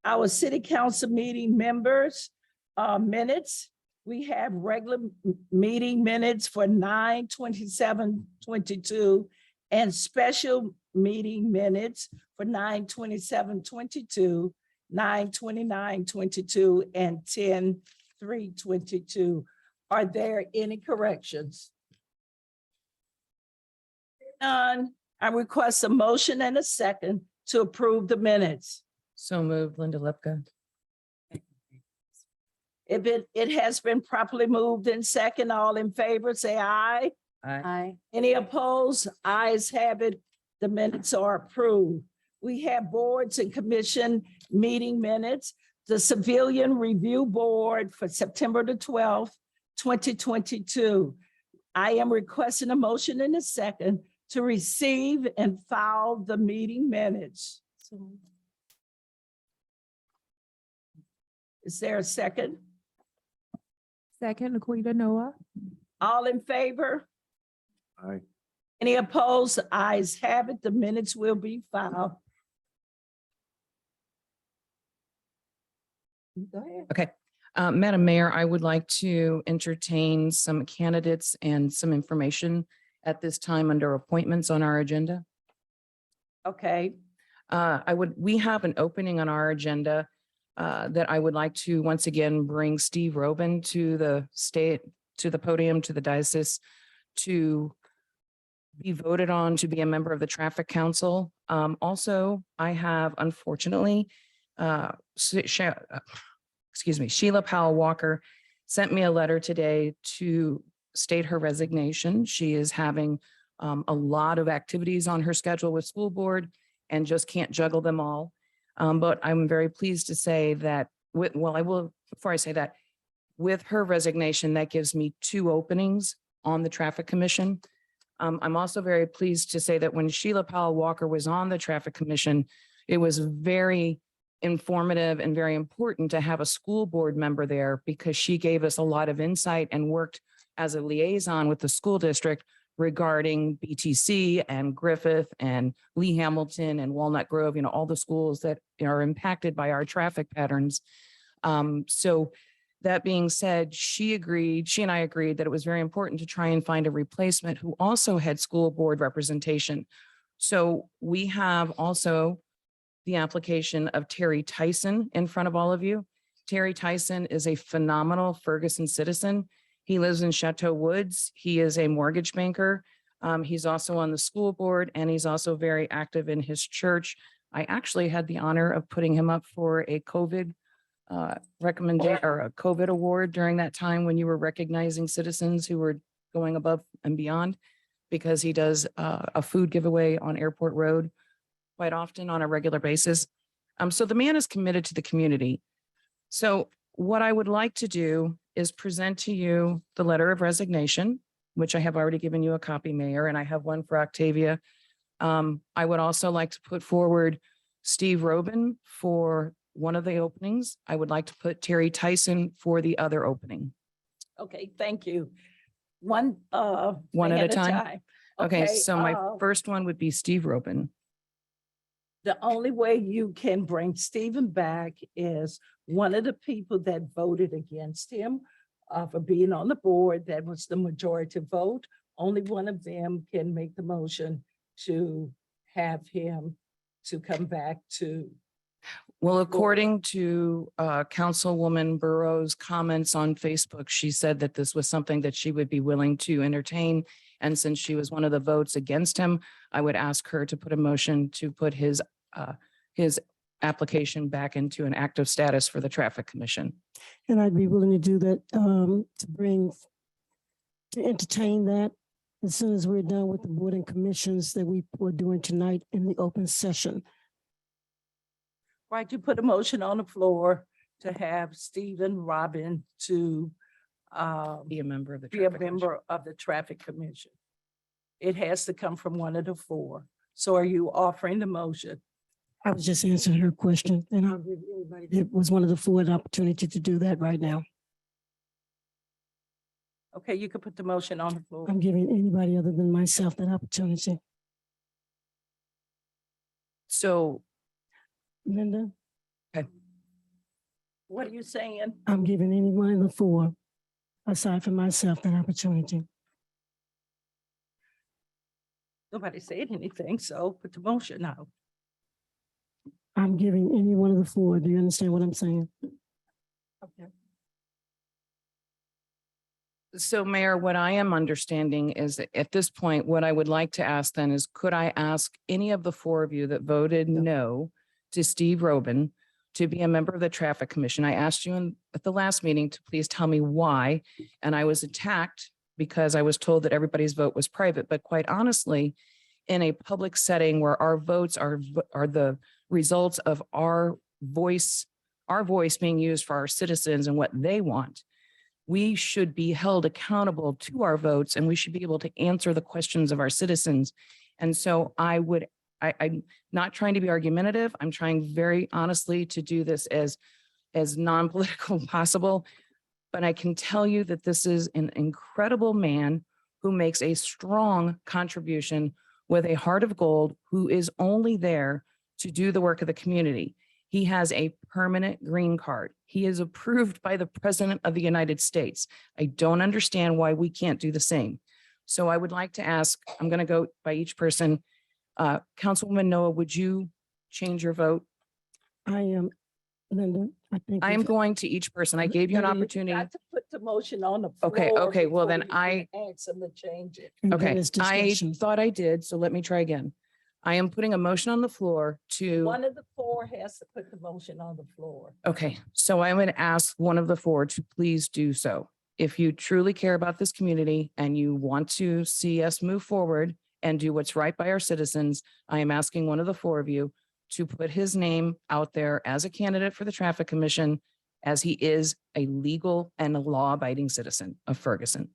Our city council meeting members, minutes. We have regular meeting minutes for 9/27/22 and special meeting minutes for 9/27/22, 9/29/22, and 10/3/22. Are there any corrections? None. I request a motion and a second to approve the minutes. So moved, Linda Lepka. If it has been properly moved in second, all in favor, say aye. Aye. Any opposed? Ayes have it. The minutes are approved. We have boards and commission meeting minutes. The Civilian Review Board for September the 12th, 2022. I am requesting a motion in a second to receive and file the meeting minutes. Is there a second? Second, Laquita Noah. All in favor? Aye. Any opposed? Ayes have it. The minutes will be filed. Go ahead. Okay. Madam Mayor, I would like to entertain some candidates and some information at this time under appointments on our agenda. Okay, We have an opening on our agenda that I would like to once again bring Steve Robin to the podium, to the diocese, to be voted on to be a member of the Traffic Council. Also, I have unfortunately, Sheila Powell Walker sent me a letter today to state her resignation. She is having a lot of activities on her schedule with school board, and just can't juggle them all. But I'm very pleased to say that before I say that, with her resignation, that gives me 2 openings on the Traffic Commission. I'm also very pleased to say that when Sheila Powell Walker was on the Traffic Commission, it was very informative and very important to have a school board member there because she gave us a lot of insight and worked as a liaison with the school district regarding BTC and Griffith and Lee Hamilton and Walnut Grove, all the schools that are impacted by our traffic patterns. So that being said, she and I agreed that it was very important to try and find a replacement who also had school board representation. So we have also the application of Terry Tyson in front of all of you. Terry Tyson is a phenomenal Ferguson citizen. He lives in Chateau Woods. He is a mortgage banker. He's also on the school board and he's also very active in his church. I actually had the honor of putting him up for a COVID recommendation or a COVID award during that time when you were recognizing citizens who were going above and beyond, because he does a food giveaway on Airport Road quite often on a regular basis. So the man is committed to the community. So what I would like to do is present to you the letter of resignation, which I have already given you a copy, Mayor, and I have one for Octavia. I would also like to put forward Steve Robin for one of the openings. I would like to put Terry Tyson for the other opening. Okay, thank you. One One thing at a time? Okay, so my first one would be Steve Robin. The only way you can bring Stephen back is one of the people that voted against him for being on the board, that was the majority vote. Only one of them can make the motion to have him to come back to. Well, according to Councilwoman Burrow's comments on Facebook, she said that this was something that she would be willing to entertain. And since she was one of the votes against him, I would ask her to put a motion to put his application back into an active status for the Traffic Commission. And I'd be willing to do that, to entertain that as soon as we're done with the board and commissions that we were doing tonight in the open session. Right, you put a motion on the floor to have Stephen Robin to Be a member of the be a Traffic Commission. member of the Traffic Commission. It has to come from one of the 4. So are you offering the motion? I was just answering her question, and I'll give everybody that was one of the 4 an opportunity to do that right now. Okay, you can put the motion on the floor. I'm giving anybody other than myself that opportunity. So, Linda, What are you saying? I'm giving any one of the 4, aside from myself, that opportunity. Nobody said anything, so put the motion out. I'm giving any one of the 4. Do you understand what I'm saying? Okay. So Mayor, what I am understanding is that at this point, what I would like to ask then is, could I ask any of the 4 of you that voted no to Steve Robin to be a member of the Traffic Commission? I asked you at the last meeting to please tell me why, and I was attacked because I was told that everybody's vote was private. But quite honestly, in a public setting where our votes are the results of our voice being used for our citizens and what they want, we should be held accountable to our votes and we should be able to answer the questions of our citizens. And so I'm not trying to be argumentative. I'm trying very honestly to do this as non-political possible. But I can tell you that this is an incredible man who makes a strong contribution with a heart of gold, who is only there to do the work of the community. He has a permanent green card. He is approved by the President of the United States. I don't understand why we can't do the same. So I would like to ask, I'm going to go by each person. Councilwoman Noah, would you change your vote? I am, Linda, I think. I am going to each person. I gave you an Linda, opportunity. got to put the motion on the floor. Okay, well then before you can ask them to change it. And then Okay, it's I discussion. thought I did, so let me try again. I am putting a motion on the floor to, One of the 4 has to put the motion on the floor. okay, so I would ask one of the 4 to please do so. If you truly care about this community and you want to see us move forward and do what's right by our citizens, I am asking one of the four of you to put his name out there as a candidate for the Traffic Commission, as he is a legal and a law-abiding citizen of Ferguson.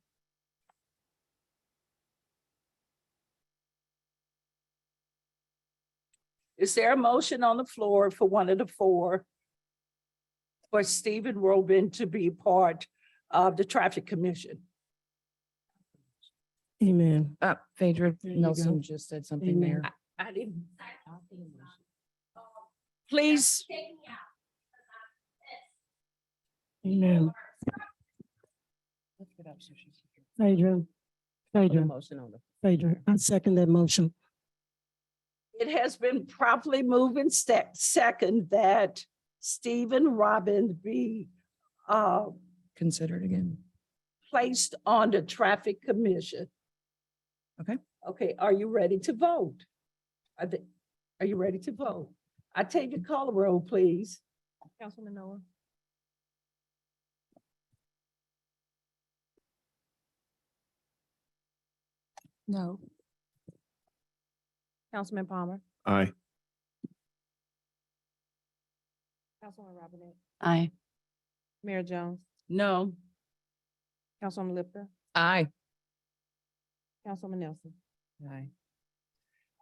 Is there a motion on the floor for one of the four for Stephen Robin to be part of the Traffic Commission? Amen. Phaedra There you Nelson go. just said something Amen. there. I didn't. Please, Amen. Phaedra, Phaedra, Motion on the Phaedra, I second that motion. it has been properly moved and second that Stephen Robin be considered again. placed on the Traffic Commission. Okay. Okay, are you ready to vote? Are you ready to vote? I take your call roll, please. Councilman Noah, No. Councilman Palmer, Aye. Councilman Robinette, Aye. Mayor Jones, No. Councilwoman Lipka, Aye. Councilman Nelson. Aye.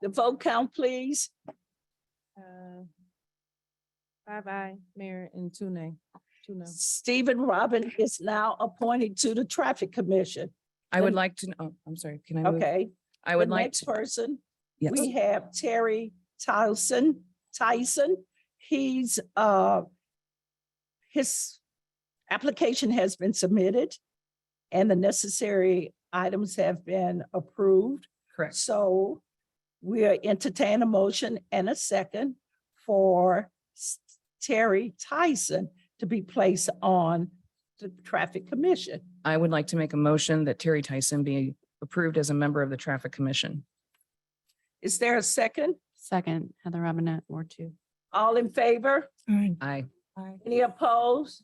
The vote count, please. 5 aye, Mayor, and 2 nay. 2 no. Stephen Robin is now appointed to the Traffic Commission. I would Then- like to, oh, I'm sorry, can I move? Okay. I would The like next to, person, yes, we have Terry Tyson. He's his application has been submitted and the necessary items have been approved. correct. So we are entertain a motion and a second for Terry Tyson to be placed on the Traffic Commission. I would like to make a motion that Terry Tyson be approved as a member of the Traffic Commission. Is there a second? Second, Heather Robinette, Ward 2. All in favor? Aye. Any opposed?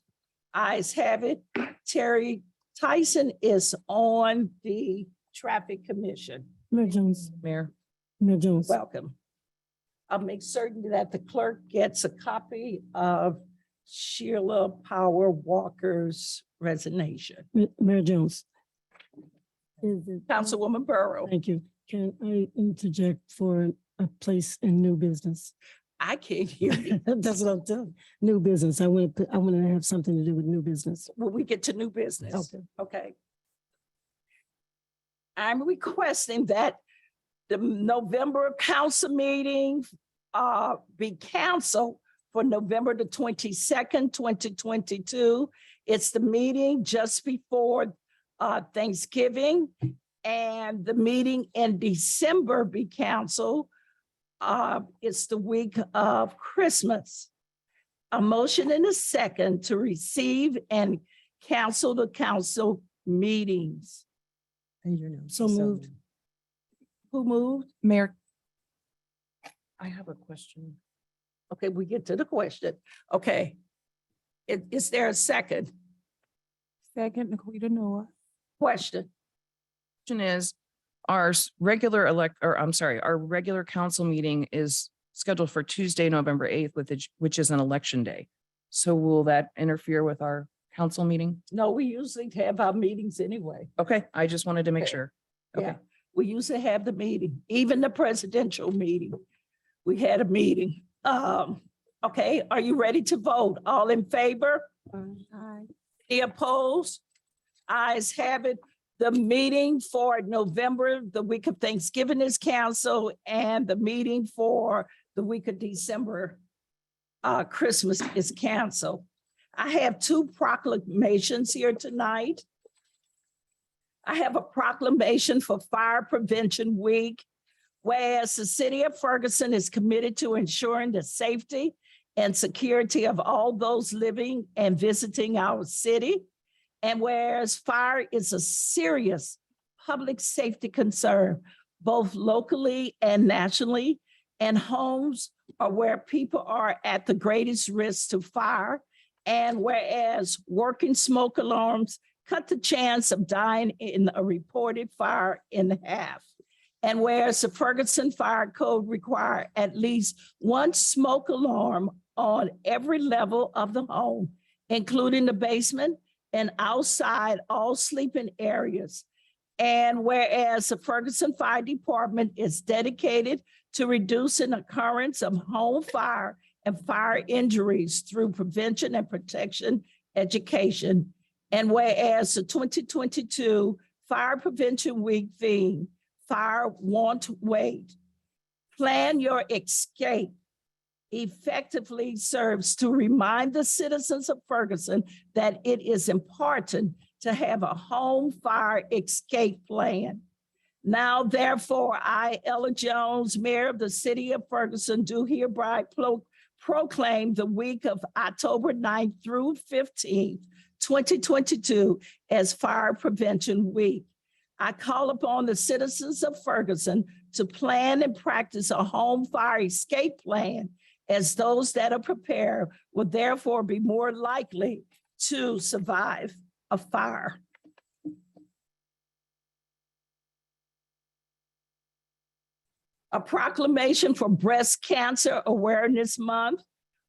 Ayes have it. Terry Tyson is on the Traffic Commission. Mayor Jones, Mayor, Mayor Jones, Welcome. I'll make certain that the clerk gets a copy of Sheila Power Walker's resignation. Mayor Jones. Is it- Councilwoman Burrell, Thank you. Can I interject for a place in new business? I can't hear you. That's what I'm telling. New business. I want to have something to do with new business. When we get to new business. Okay. Okay. I'm requesting that the November council meeting be canceled for November the 22nd, 2022. It's the meeting just before Thanksgiving, and the meeting in December be canceled. It's the week of Christmas. A motion and a second to receive and cancel the council meetings. So moved. Who moved? Mayor. I have a question. Okay, we get to the question. Okay. Is there a second Second, Nikita Noah. question? Question is, our regular our regular council meeting is scheduled for Tuesday, November 8th, which is an election day. So will that interfere with our council meeting? No, we usually have our meetings anyway. Okay, I just wanted to make Okay. sure. Yeah, Okay, we usually have the meeting, even the presidential meeting. We had a meeting. Okay, are you ready to vote? All in favor? Aye. Any opposed? Ayes have it. The meeting for November, the week of Thanksgiving is canceled, and the meeting for the week of December, Christmas is canceled. I have 2 proclamations here tonight. I have a proclamation for Fire Prevention Week, whereas the city of Ferguson is committed to ensuring the safety and security of all those living and visiting our city. And whereas fire is a serious public safety concern, both locally and nationally, and homes are where people are at the greatest risk to fire. And whereas working smoke alarms cut the chance of dying in a reported fire in half. And whereas the Ferguson Fire Code require at least one smoke alarm on every level of the home, including the basement and outside all sleeping areas. And whereas the Ferguson Fire Department is dedicated to reducing occurrence of home fire and fire injuries through prevention and protection education. And whereas the 2022 Fire Prevention Week theme, Fire Won't Wait, Plan Your Escape, effectively serves to remind the citizens of Ferguson that it is important to have a home fire escape plan. Now, therefore, I, Ella Jones, Mayor of the City of Ferguson, do hereby proclaim the week of October 9th through 15th, 2022 as Fire Prevention Week. I call upon the citizens of Ferguson to plan and practice a home fire escape plan, as those that are prepared will therefore be more likely to survive a fire. A proclamation for Breast Cancer Awareness Month.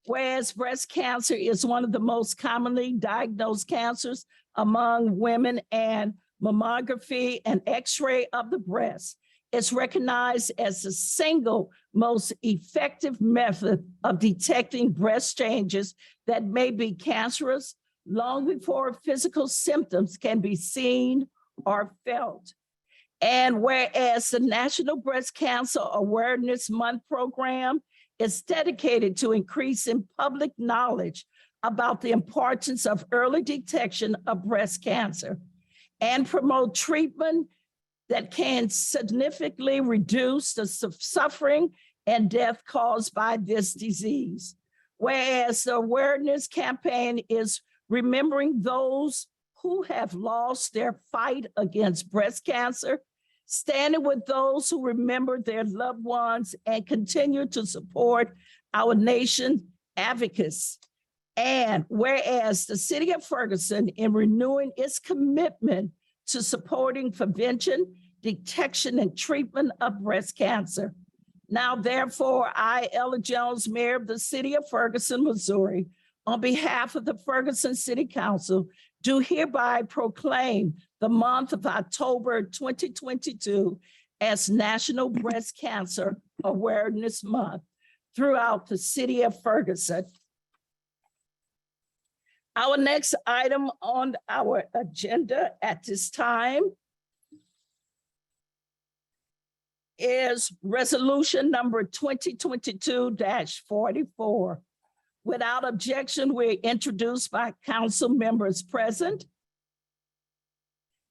Whereas breast cancer is one of the most commonly diagnosed cancers among women, and mammography and X-ray of the breast is recognized as the single most effective method of detecting breast changes that may be cancerous long before physical symptoms can be seen or felt. And whereas the National Breast Cancer Awareness Month program is dedicated to increasing public knowledge about the importance of early detection of breast cancer and promote treatment that can significantly reduce the suffering and death caused by this disease. Whereas the awareness campaign is remembering those who have lost their fight against breast cancer, standing with those who remember their loved ones and continue to support our nation's advocates. And whereas the City of Ferguson, in renewing its commitment to supporting prevention, detection, and treatment of breast cancer. Now, therefore, I, Ella Jones, Mayor of the City of Ferguson, Missouri, on behalf of the Ferguson City Council, do hereby proclaim the month of October 2022 as National Breast Cancer Awareness Month throughout the City of Ferguson. Our next item on our agenda at this time is resolution number 2022-44. Without objection, we're introduced by council members present.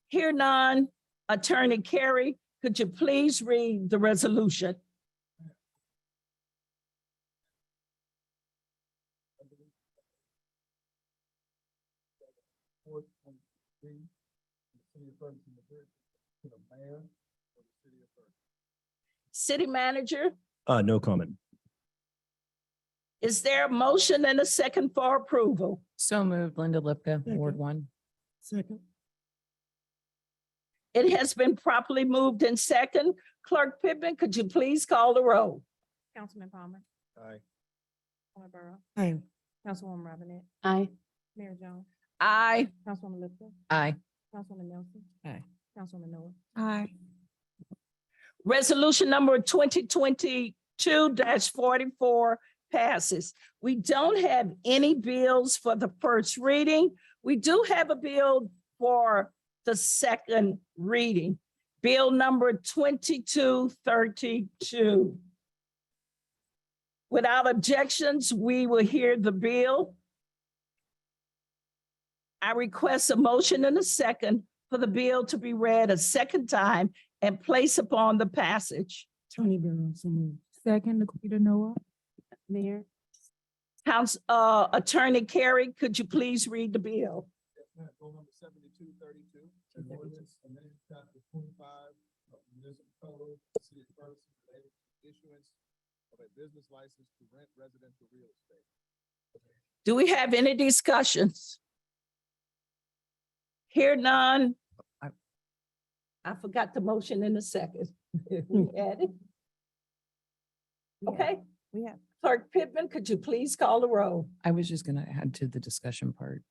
Hear none, Attorney Carey, could you please read the resolution? City Manager, No comment. is there a motion and a second for approval? So moved, Linda Lipka, Ward 1. Second. It has been properly moved in second. Clerk Pittman, could you please call the roll? Councilman Palmer. Aye. Councilman Burrell. Aye. Councilwoman Robinette. Aye. Mayor Jones. Aye. Councilwoman Lipton. Aye. Councilwoman Nelson. Aye. Councilwoman Noah. Aye. Resolution number 2022-44 passes. We don't have any bills for the first reading. We do have a bill for the second reading. Bill number 2232. Without objections, we will hear the bill. I request a motion and a second for the bill to be read a second time and place upon the passage. Tony Burrell, so moved. Second, Laquita Noah. Mayor, Attorney Carey, could you please read the bill? Bill number 7232, an ordinance amending chapter 25 of the municipal code, city of Ferguson, related to issuance of a business license to rent residential real estate. Do we have any discussions? Hear none. I forgot the motion in a second. We had it. Okay. Clerk Pittman, could you please call the roll? I was just gonna add to the discussion part.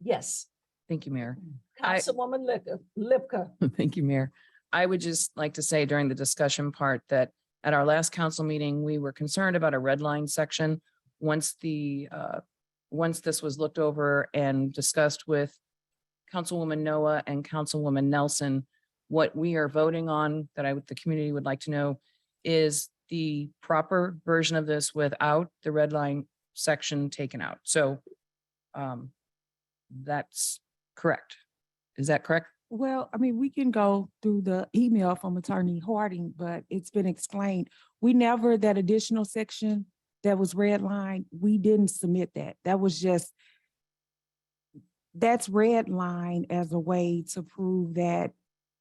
Yes. Thank you, Mayor. Councilwoman Lipka. Thank you, Mayor. I would just like to say during the discussion part that at our last council meeting, we were concerned about a red line section. Once this was looked over and discussed with Councilwoman Noah and Councilwoman Nelson, what we are voting on that the community would like to know is the proper version of this without the red line section taken out. So that's correct. Is that correct? Well, I mean, we can go through the email from Attorney Harding, but it's been explained. We never, that additional section that was redlined, we didn't submit that. That was just, that's redlined as a way to prove that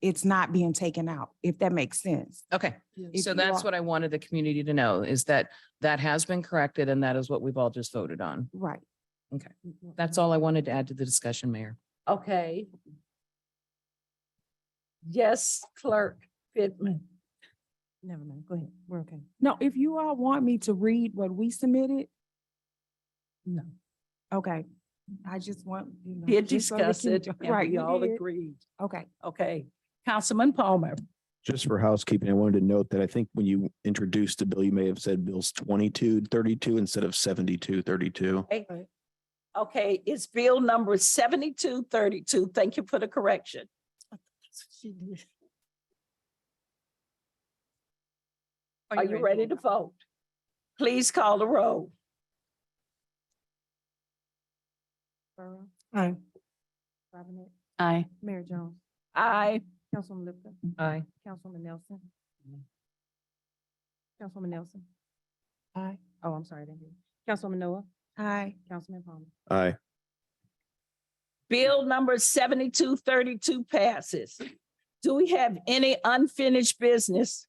it's not being taken out, if that makes sense. Okay, If so you that's are- what I wanted the community to know is that that has been corrected and that is what we've all just voted on. Right. Okay, that's all I wanted to add to the discussion, Mayor. Okay. Yes, Clerk Pittman. Never mind. Go ahead. We're okay. No, if you all want me to read what we submitted. No. Okay, I just want, you know. Did just so the discuss it community- and Right, we all did. agreed. Okay. Okay. Councilman Palmer. Just for housekeeping, I wanted to note that I think when you introduced the bill, you may have said bills 2232 instead of 7232. Okay, it's bill number 7232. Thank you for the correction. Are you ready to vote? Please call the roll. Burrell, Aye. Robinette, Aye. Mayor Jones, Aye. Councilwoman Lipka, Aye. Councilwoman Nelson. Councilwoman Nelson. Aye. Oh, I'm sorry, I didn't hear you. Councilwoman Noah, Aye. Councilman Palmer. Aye. Bill number 7232 passes. Do we have any unfinished business?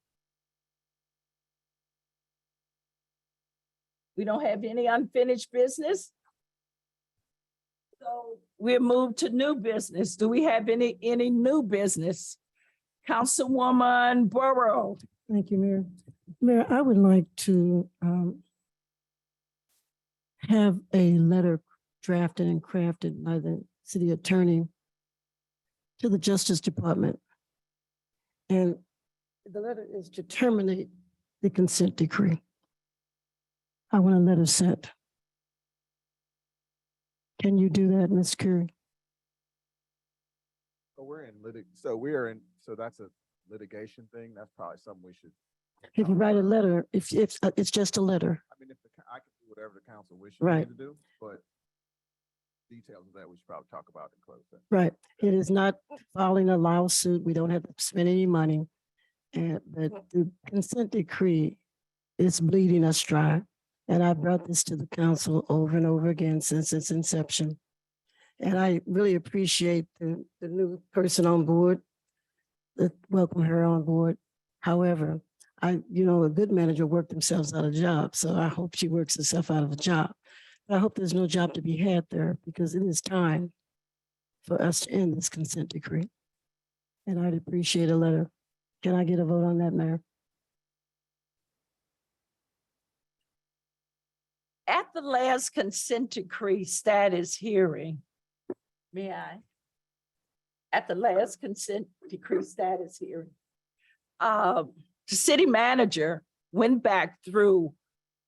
We don't have any unfinished business? So we're moved to new business. Do we have any new business? Councilwoman Burrell. Thank you, Mayor. Mayor, I would like to have a letter drafted and crafted by the city attorney to the Justice Department. And the letter is to terminate the consent decree. I want a letter sent. Can you do that, Ms. Curry? So that's a litigation thing. That's probably something we should, If you write a letter, if it's just a letter, I mean, I can do whatever the council wishes Right. me to do, but details of that we should probably talk about in closed session. right? It is not filing a lawsuit. We don't have to spend any money. But the consent decree is bleeding us dry. And I brought this to the council over and over again since its inception. And I really appreciate the new person on board, welcome her on board. However, a good manager worked themselves out of a job. So I hope she works herself out of a job. I hope there's no job to be had there because it is time for us to end this consent decree. And I'd appreciate a letter. Can I get a vote on that, Mayor? At the last consent decree status hearing, may I? At the last consent decree status hearing, the city manager went back through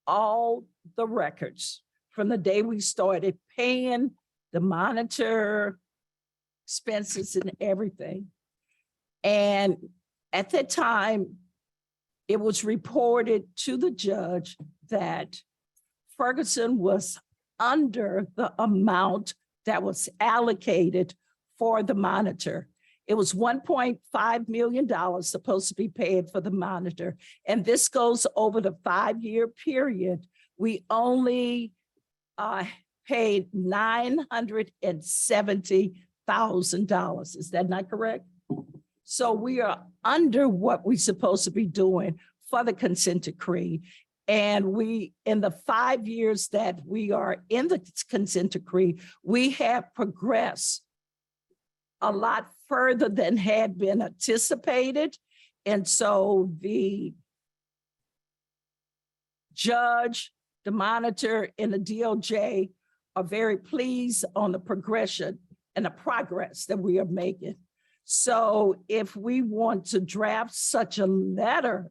all the records from the day we started paying the monitor expenses and everything. And at that time, it was reported to the judge that Ferguson was under the amount that was allocated for the monitor. It was $1.5 million supposed to be paid for the monitor. And this goes over the 5-year period. We only paid $970,000. Is that not correct? So we are under what we're supposed to be doing for the consent decree. And we, in the 5 years that we are in the consent decree, we have progressed a lot further than had been anticipated. And so the judge, the monitor, and the DOJ are very pleased on the progression and the progress that we are making. So if we want to draft such a letter,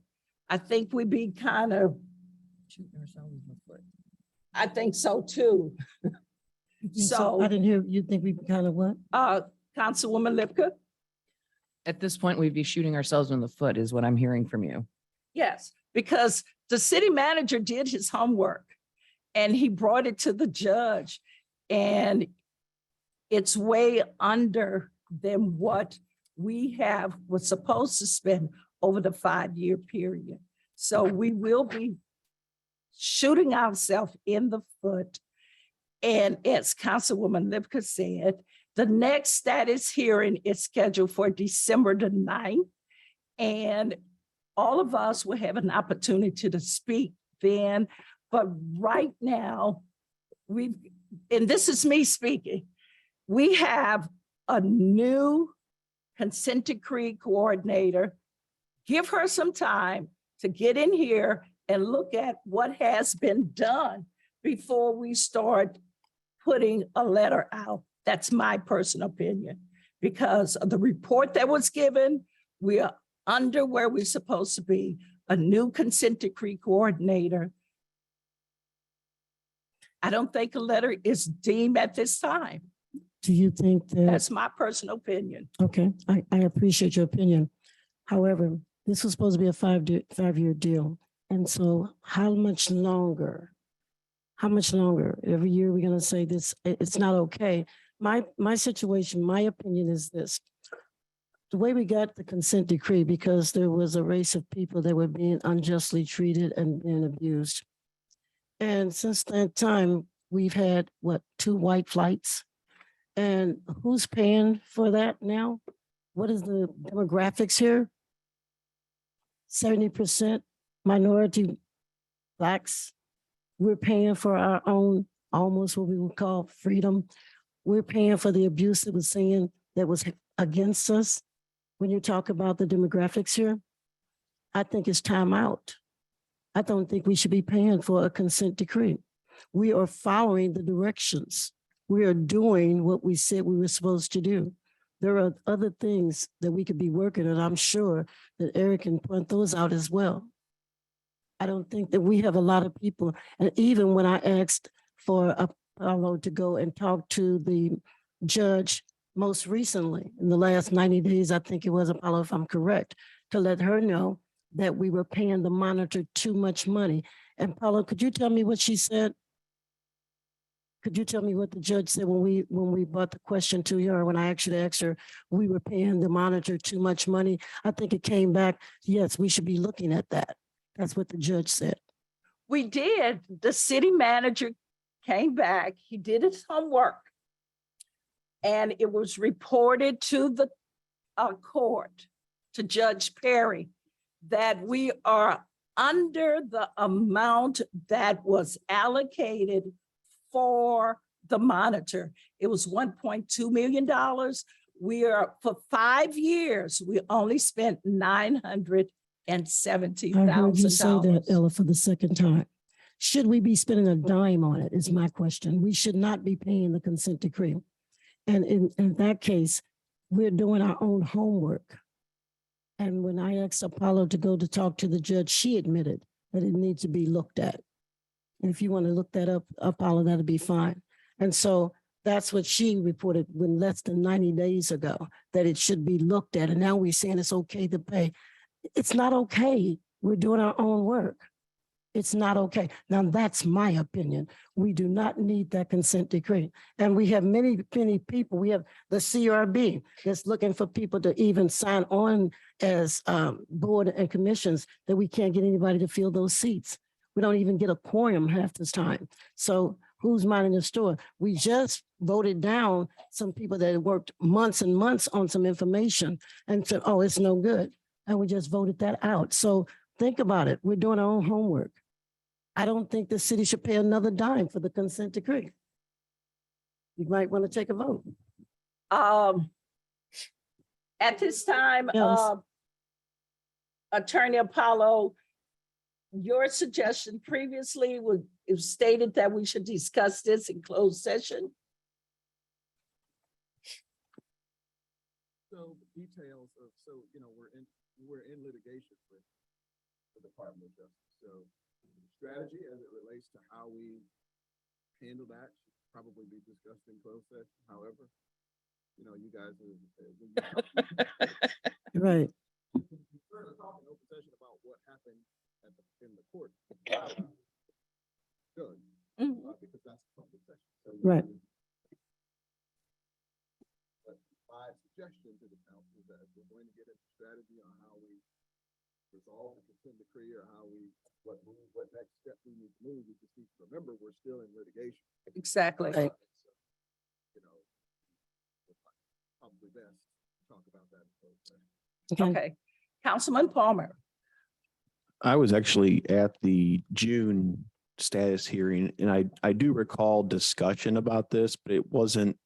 I think we'd be kind of, I think so too. So, I didn't hear, you think we kind of what? Councilwoman Lipka? At this point, we'd be shooting ourselves in the foot is what I'm hearing from you. Yes, because the city manager did his homework and he brought it to the judge, and it's way under than what we was supposed to spend over the 5-year period. So we will be shooting ourselves in the foot. And as Councilwoman Lipka said, the next status hearing is scheduled for December the 9th. And all of us will have an opportunity to speak then. But right now, and this is me speaking, we have a new consent decree coordinator. Give her some time to get in here and look at what has been done before we start putting a letter out. That's my personal opinion. Because of the report that was given, we are under where we're supposed to be. A new consent decree coordinator. I don't think a letter is deemed at this time. Do you think that? That's my personal opinion. Okay, I appreciate your opinion. However, this was supposed to be a five-year deal. And so how much longer? How much longer? Every year we're gonna say this, it's not okay. My situation, my opinion is this. The way we got the consent decree, because there was a race of people that were being unjustly treated and being abused. And since that time, we've had, what, 2 white flights? And who's paying for that now? What is the demographics here? 70% minority Blacks. We're paying for our own, almost what we would call freedom. We're paying for the abuse that was saying that was against us. When you talk about the demographics here, I think it's time out. I don't think we should be paying for a consent decree. We are following the directions. We are doing what we said we were supposed to do. There are other things that we could be working on. I'm sure that Eric can point those out as well. I don't think that we have a lot of people. And even when I asked for Apollo to go and talk to the judge most recently, in the last 90 days, I think it was Apollo, if I'm correct, to let her know that we were paying the monitor too much money. And Apollo, could you tell me what she said? Could you tell me what the judge said when we brought the question to her, when I actually asked her, we were paying the monitor too much money? I think it came back, yes, we should be looking at that. That's what the judge said. We did. The city manager came back. He did his homework. And it was reported to the court, to Judge Perry, that we are under the amount that was allocated for the monitor. It was $1.2 million. We are, for 5 years, we only spent $970,000. I heard you say that, Ella, for the second time. Should we be spending a dime on it is my question. We should not be paying the consent decree. And in that case, we're doing our own homework. And when I asked Apollo to go to talk to the judge, she admitted that it needs to be looked at. And if you want to look that up, Apollo, that'll be fine. And so that's what she reported when less than 90 days ago, that it should be looked at. And now we're saying it's okay to pay. It's not okay. We're doing our own work. It's not okay. Now, that's my opinion. We do not need that consent decree. And we have many, many people. We have the CRB that's looking for people to even sign on as board and commissions, that we can't get anybody to fill those seats. We don't even get a quorum half this time. So who's minding the store? We just voted down some people that worked months and months on some information and said, oh, it's no good. And we just voted that out. So think about it. We're doing our own homework. I don't think the city should pay another dime for the consent decree. You might want to take a vote. At this time, Yes. Attorney Apollo, your suggestion previously it was stated that we should discuss this in closed session. So details of, we're in litigation with the Department of Justice. So strategy as it relates to how we handle that should probably be discussed in closed session. However, you guys are. Right. We're going to talk in open session about what happened in the court. Good. Because that's a public session. So Right. But my suggestion to the council is that if we're going to get into strategy on how we resolve the consent decree or what next step we need to move, we just need to remember we're still in litigation. Exactly. Right. Probably best to talk about that in closed session. Okay. Councilman Palmer. I was actually at the June status hearing, and I do recall discussion about this, but it wasn't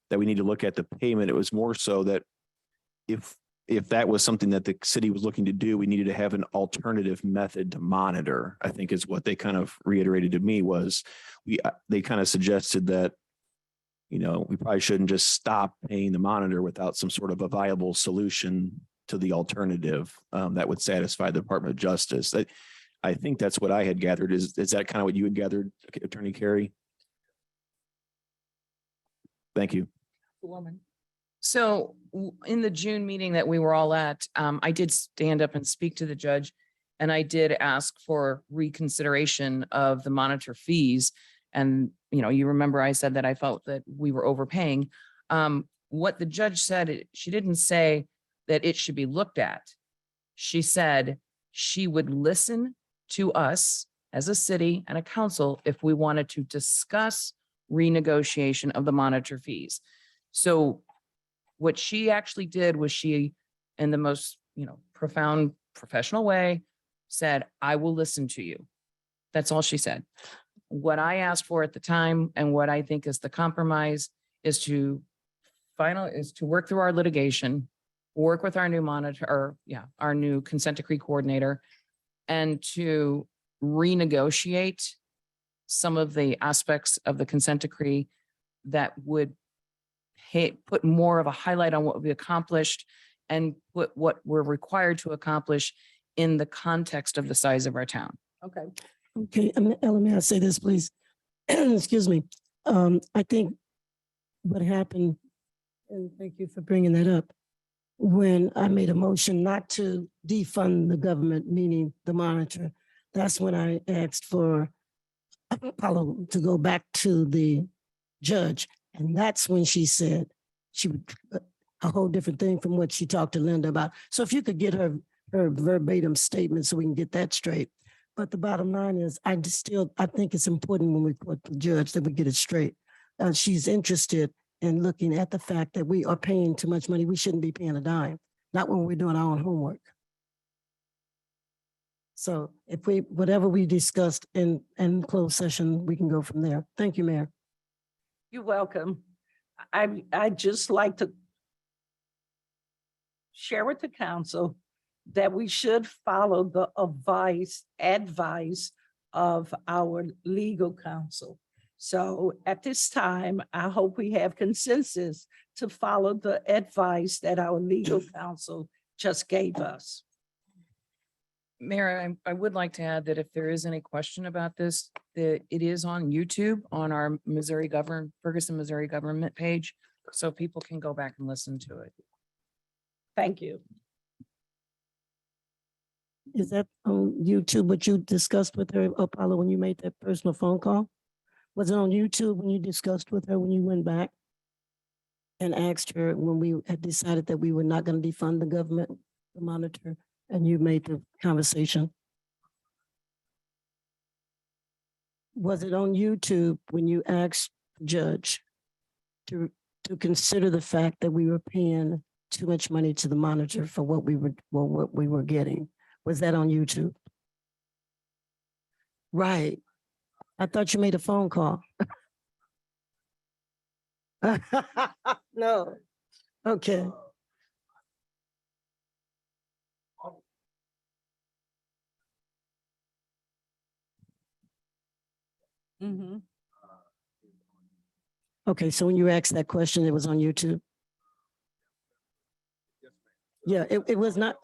that we need to look at the payment. It was more so that if that was something that the city was looking to do, we needed to have an alternative method to monitor, I think is what they kind of reiterated to me was they kind of suggested that, we probably shouldn't just stop paying the monitor without some sort of a viable solution to the alternative that would satisfy the Department of Justice. I think that's what I had gathered. Is that kind of what you had gathered, Attorney Carey? Thank you. Woman. So in the June meeting that we were all at, I did stand up and speak to the judge, and I did ask for reconsideration of the monitor fees. And, you remember I said that I felt that we were overpaying. What the judge said, she didn't say that it should be looked at. She said she would listen to us as a city and a council if we wanted to discuss renegotiation of the monitor fees. So what she actually did was she, in the most, profound professional way, said, I will listen to you. That's all she said. What I asked for at the time and what I think is the compromise is to work through our litigation, work with our new our new consent decree coordinator, and to renegotiate some of the aspects of the consent decree that would put more of a highlight on what we accomplished and put what we're required to accomplish in the context of the size of our town. Okay. Okay, Ella, may I say this, please? Excuse me. I think what happened, and thank you for bringing that up, when I made a motion not to defund the government, meaning the monitor, that's when I asked for Apollo to go back to the judge. And that's when she said she would, a whole different thing from what she talked to Linda about. So if you could get her verbatim statement so we can get that straight. But the bottom line is, I think it's important when we put the judge that we get it straight. She's interested in looking at the fact that we are paying too much money. We shouldn't be paying a dime, not when we're doing our own homework. So if whatever we discussed in closed session, we can go from there. Thank you, Mayor. You're welcome. I'd just like to share with the council that we should follow the advice of our legal counsel. So at this time, I hope we have consensus to follow the advice that our legal counsel just gave us. Mayor, I would like to add that if there is any question about this, that it is on YouTube on our Ferguson, Missouri government page. So people can go back and listen to it. Thank you. Is that on YouTube what you discussed with her, Apollo, when you made that personal phone call? Was it on YouTube when you discussed with her when you went back and asked her when we had decided that we were not going to defund the government, the monitor, and you made the conversation? Was it on YouTube when you asked the judge to consider the fact that we were paying too much money to the monitor for what we were getting? Was that on YouTube? Right. I thought you made a phone call. No. Okay. Okay, so when you asked that question, it was on YouTube? Yeah, it was not.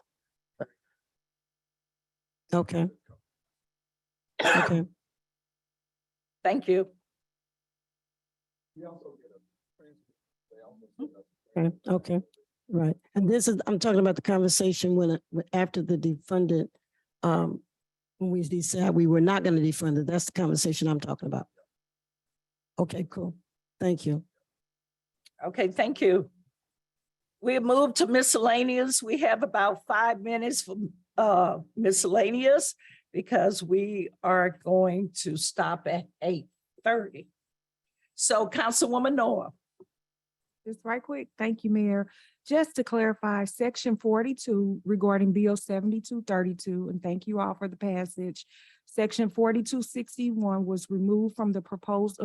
Okay. Okay. Thank you. Okay, right. And this is, I'm talking about the conversation after the defunded, when we decided we were not going to defund it. That's the conversation I'm talking about. Okay, cool. Thank you. Okay, thank you. We have moved to miscellaneous. We have about 5 minutes for miscellaneous because we are going to stop at 8:30. So Councilwoman Noah. Just right quick. Thank you, Mayor. Just to clarify, section 42 regarding Bill 7232, and thank you all for the passage. Section 4261 was removed from the proposed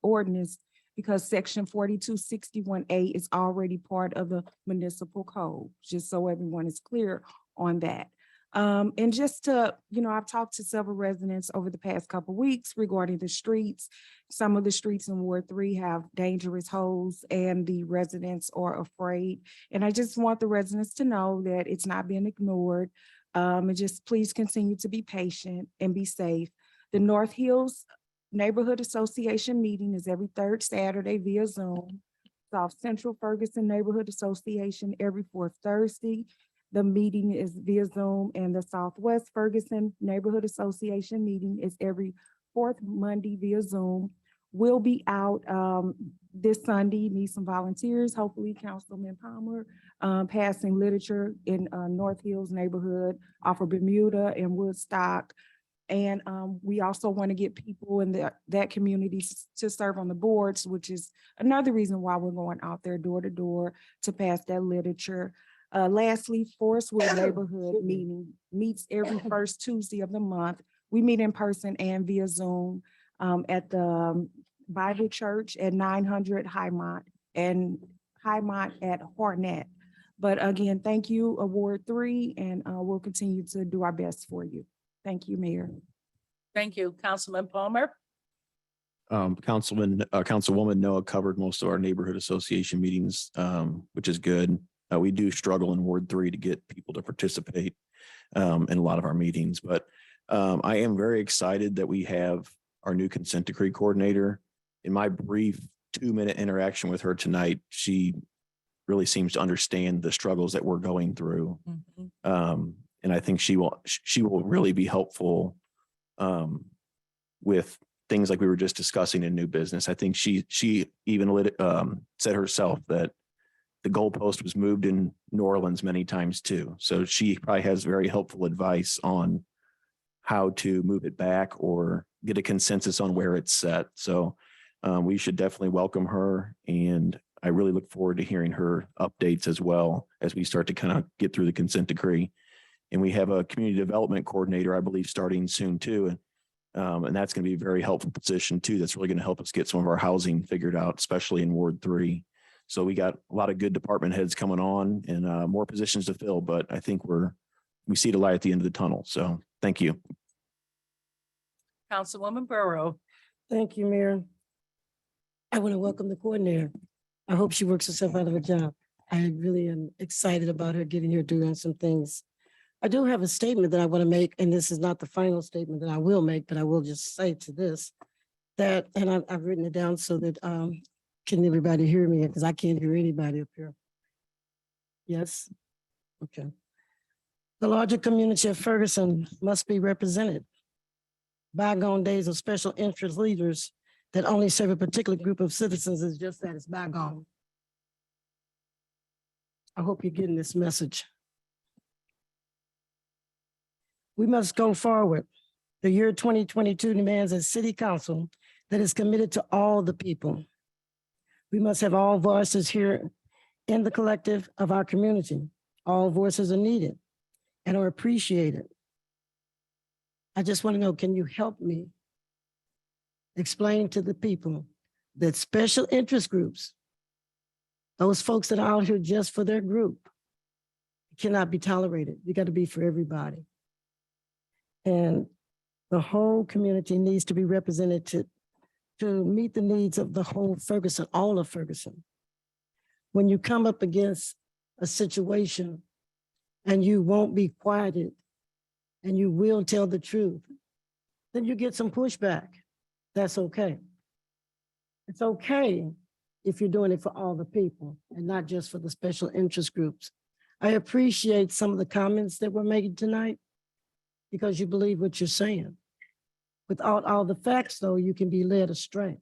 ordinance because section 4261A is already part of the municipal code, just so everyone is clear on that. And just to, I've talked to several residents over the past couple of weeks regarding the streets. Some of the streets in Ward 3 have dangerous holes and the residents are afraid. And I just want the residents to know that it's not being ignored. And just please continue to be patient and be safe. The North Hills Neighborhood Association meeting is every third Saturday via Zoom. South Central Ferguson Neighborhood Association every fourth Thursday. The meeting is via Zoom, and the Southwest Ferguson Neighborhood Association meeting is every fourth Monday via Zoom. We'll be out this Sunday, need some volunteers, hopefully Councilman Palmer, passing literature in North Hills neighborhood off of Bermuda and Woodstock. And we also want to get people in that community to serve on the boards, which is another reason why we're going out there door to door to pass that literature. Lastly, Forestwood Neighborhood meeting meets every first Tuesday of the month. We meet in person and via Zoom at the Bible Church at 900 Highmont and Highmont at Hornet. But again, thank you, Ward 3, and we'll continue to do our best for you. Thank you, Mayor. Thank you, Councilman Palmer. Councilwoman Noah covered most of our neighborhood association meetings, which is good. We do struggle in Ward 3 to get people to participate in a lot of our meetings, but I am very excited that we have our new consent decree coordinator. In my brief 2-minute interaction with her tonight, she really seems to understand the struggles that we're going through. And I think she will really be helpful with things like we were just discussing in new business. I think she even said herself that the goalpost was moved in New Orleans many times too. So she probably has very helpful advice on how to move it back or get a consensus on where it's set. So we should definitely welcome her. And I really look forward to hearing her updates as well as we start to kind of get through the consent decree. And we have a community development coordinator, I believe, starting soon too. And that's going to be a very helpful position too. That's really going to help us get some of our housing figured out, especially in Ward 3. So we got a lot of good department heads coming on and more positions to fill, but I think we see the light at the end of the tunnel. So thank you. Councilwoman Burrell. Thank you, Mayor. I want to welcome the coordinator. I hope she works herself out of a job. I really am excited about her getting here doing some things. I do have a statement that I want to make, and this is not the final statement that I will make, but I will just say to this, that, and I've written it down so that can everybody hear me? Because I can't hear anybody up here. Yes? Okay. The larger community of Ferguson must be represented. Bygone days of special interest leaders that only serve a particular group of citizens is just that, it's bygone. I hope you're getting this message. We must go forward. The year 2022 demands a city council that is committed to all the people. We must have all voices here in the collective of our community. All voices are needed and are appreciated. I just want to know, can you help me explain to the people that special interest groups, those folks that are out here just for their group, cannot be tolerated. You got to be for everybody. And the whole community needs to be represented to meet the needs of the whole Ferguson, all of Ferguson. When you come up against a situation and you won't be quieted and you will tell the truth, then you get some pushback. That's okay. It's okay if you're doing it for all the people and not just for the special interest groups. I appreciate some of the comments that were made tonight because you believe what you're saying. Without all the facts, though, you can be led astray.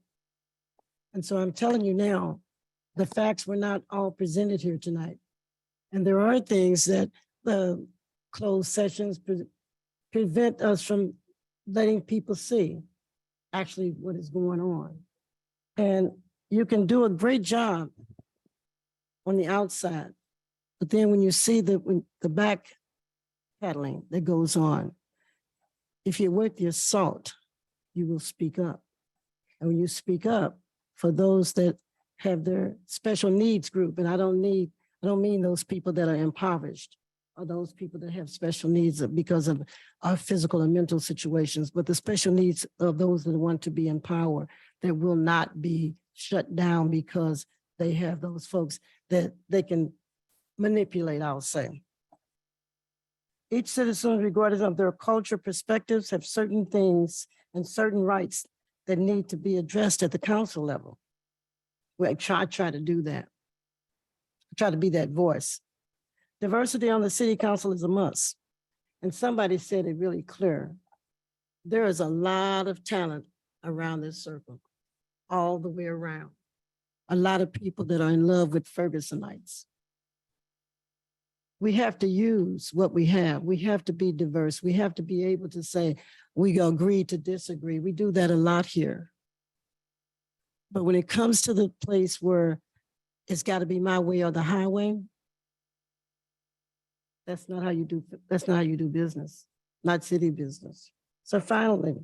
And so I'm telling you now, the facts were not all presented here tonight. And there are things that the closed sessions prevent us from letting people see actually what is going on. And you can do a great job on the outside, but then when you see the back pedaling that goes on, if you're worth your salt, you will speak up. And when you speak up for those that have their special needs group, and I don't mean those people that are impoverished or those people that have special needs because of our physical and mental situations, but the special needs of those that want to be in power that will not be shut down because they have those folks that they can manipulate, I'll say. Each citizen, regardless of their culture, perspectives, have certain things and certain rights that need to be addressed at the council level. Well, I try to do that. I try to be that voice. Diversity on the city council is a must. And somebody said it really clear. There is a lot of talent around this circle, all the way around. A lot of people that are in love with Fergusonites. We have to use what we have. We have to be diverse. We have to be able to say, we agree to disagree. We do that a lot here. But when it comes to the place where it's got to be my way or the highway, that's not how you do business, not city business. So finally,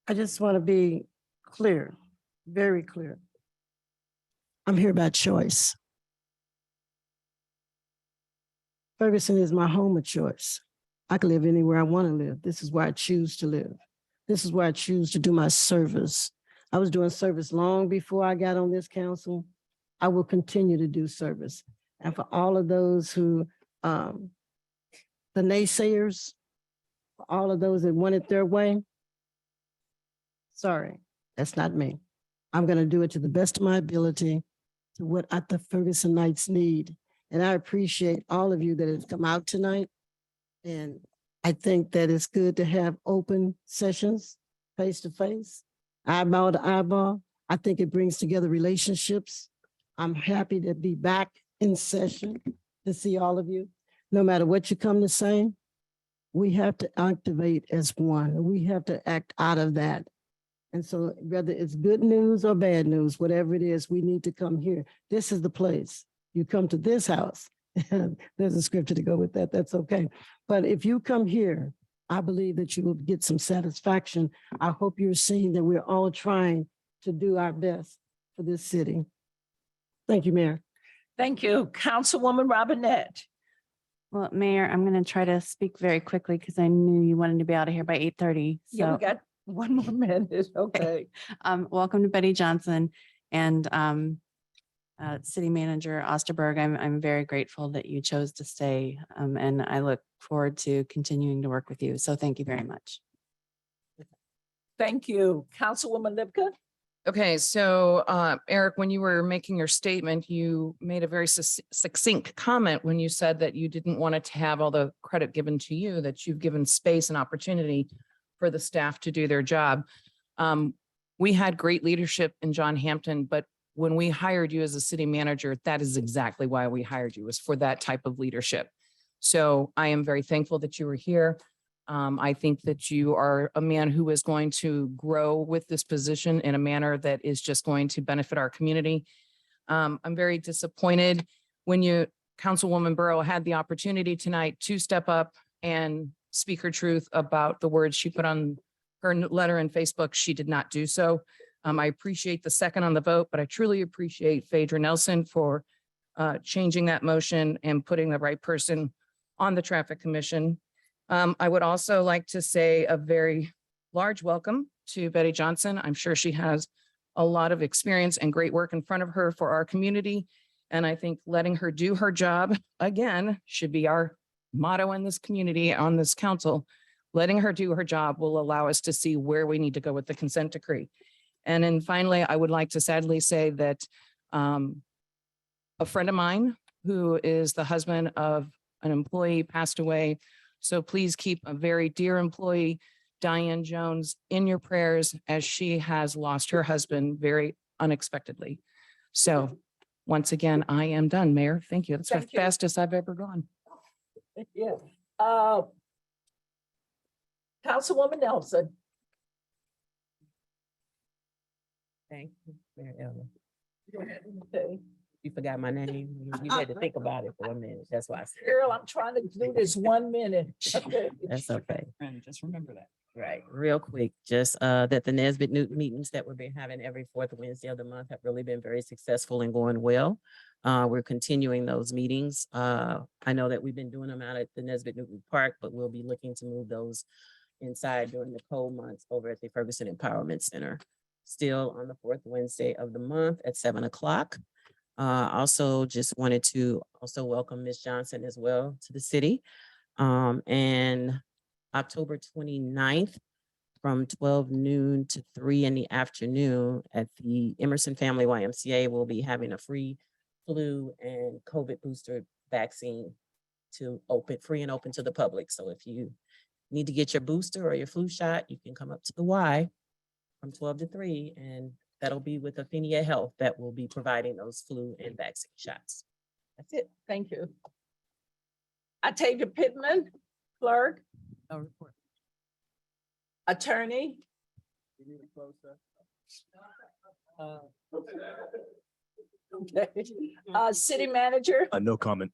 I just want to be clear, very clear. I'm here by choice. Ferguson is my home of choice. I can live anywhere I want to live. This is where I choose to live. This is where I choose to do my service. I was doing service long before I got on this council. I will continue to do service. And for all of those who, the naysayers, for all of those that want it their way, sorry, that's not me. I'm going to do it to the best of my ability, to what the Fergusonites need. And I appreciate all of you that have come out tonight. And I think that it's good to have open sessions, face to face, eyeball to eyeball. I think it brings together relationships. I'm happy to be back in session to see all of you. No matter what you come to say, we have to activate as one. We have to act out of that. And so whether it's good news or bad news, whatever it is, we need to come here. This is the place. You come to this house. There's a scripture to go with that. That's okay. But if you come here, I believe that you will get some satisfaction. I hope you're seeing that we're all trying to do our best for this city. Thank you, Mayor. Thank you. Councilwoman Robinette. Well, Mayor, I'm going to try to speak very quickly because I knew you wanted to be out of here by 8:30. Yeah, we got one more minute. Okay. Welcome to Betty Johnson and City Manager Osterberg. I'm very grateful that you chose to stay, and I look forward to continuing to work with you. So thank you very much. Thank you. Councilwoman Lipka. Okay, so Eric, when you were making your statement, you made a very succinct comment when you said that you didn't want it to have all the credit given to you, that you've given space and opportunity for the staff to do their job. We had great leadership in John Hampton, but when we hired you as a city manager, that is exactly why we hired you, was for that type of leadership. So I am very thankful that you were here. I think that you are a man who is going to grow with this position in a manner that is just going to benefit our community. I'm very disappointed when Councilwoman Burrell had the opportunity tonight to step up and speak her truth about the words she put on her letter in Facebook. She did not do so. I appreciate the second on the vote, but I truly appreciate Phaedra Nelson for changing that motion and putting the right person on the Traffic Commission. I would also like to say a very large welcome to Betty Johnson. I'm sure she has a lot of experience and great work in front of her for our community. And I think letting her do her job again should be our motto in this community, on this council. Letting her do her job will allow us to see where we need to go with the consent decree. And then finally, I would like to sadly say that a friend of mine who is the husband of an employee passed away. So please keep a very dear employee, Diane Jones, in your prayers as she has lost her husband very unexpectedly. So once again, I am done, Mayor. Thank you. That's the Thank you. fastest I've ever gone. Yeah. Councilwoman Nelson. Thank you, Mayor Ellen. Okay. You forgot my name. You had to think about it for a minute. That's why I said. Girl, I'm trying to do this 1 minute. Okay. That's okay. And just remember that. Right, real quick, just that the Nesbit Newton meetings that we've been having every fourth Wednesday of the month have really been very successful and going well. We're continuing those meetings. I know that we've been doing them out at the Nesbit Newton Park, but we'll be looking to move those inside during the cold months over at the Ferguson Empowerment Center. Still on the fourth Wednesday of the month at 7 o'clock. Also just wanted to also welcome Ms. Johnson as well to the city. And October 29th from 12 noon to 3 in the afternoon at the Emerson Family YMCA, we'll be having a free flu and COVID booster vaccine to open, free and open to the public. So if you need to get your booster or your flu shot, you can come up to the Y from 12 to 3, and that'll be with Athenia Health that will be providing those flu and vaccine shots. That's it. Thank you. Octavia Pittman, clerk. No report. Attorney. Okay. City manager. No comment.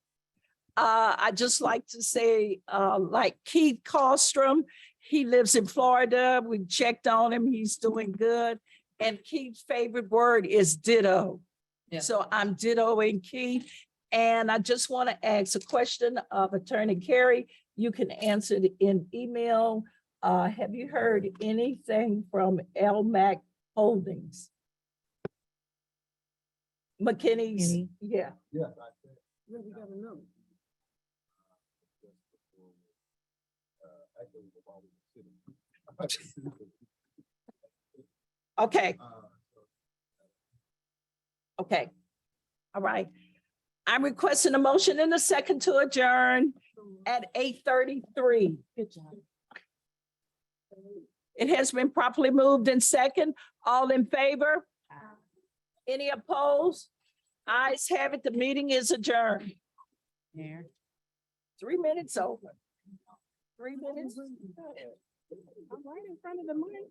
I'd just like to say, like Keith Kostrom, he lives in Florida. We checked on him. He's doing good. And Keith's favorite word is ditto. Yeah. So I'm dittoing Keith. And I just want to ask a question of Attorney Carey. You can answer it in email. Have you heard anything from LMAC Holdings? McKinney's, yeah. Yeah. Okay. Okay. All right. I'm requesting a motion in a second to adjourn at 8:33. Good job. It has been properly moved in second. All in favor? Any opposed? Ayes have it. The meeting is adjourned. Mayor. 3 minutes over. 3 minutes. I'm right in front of the mic.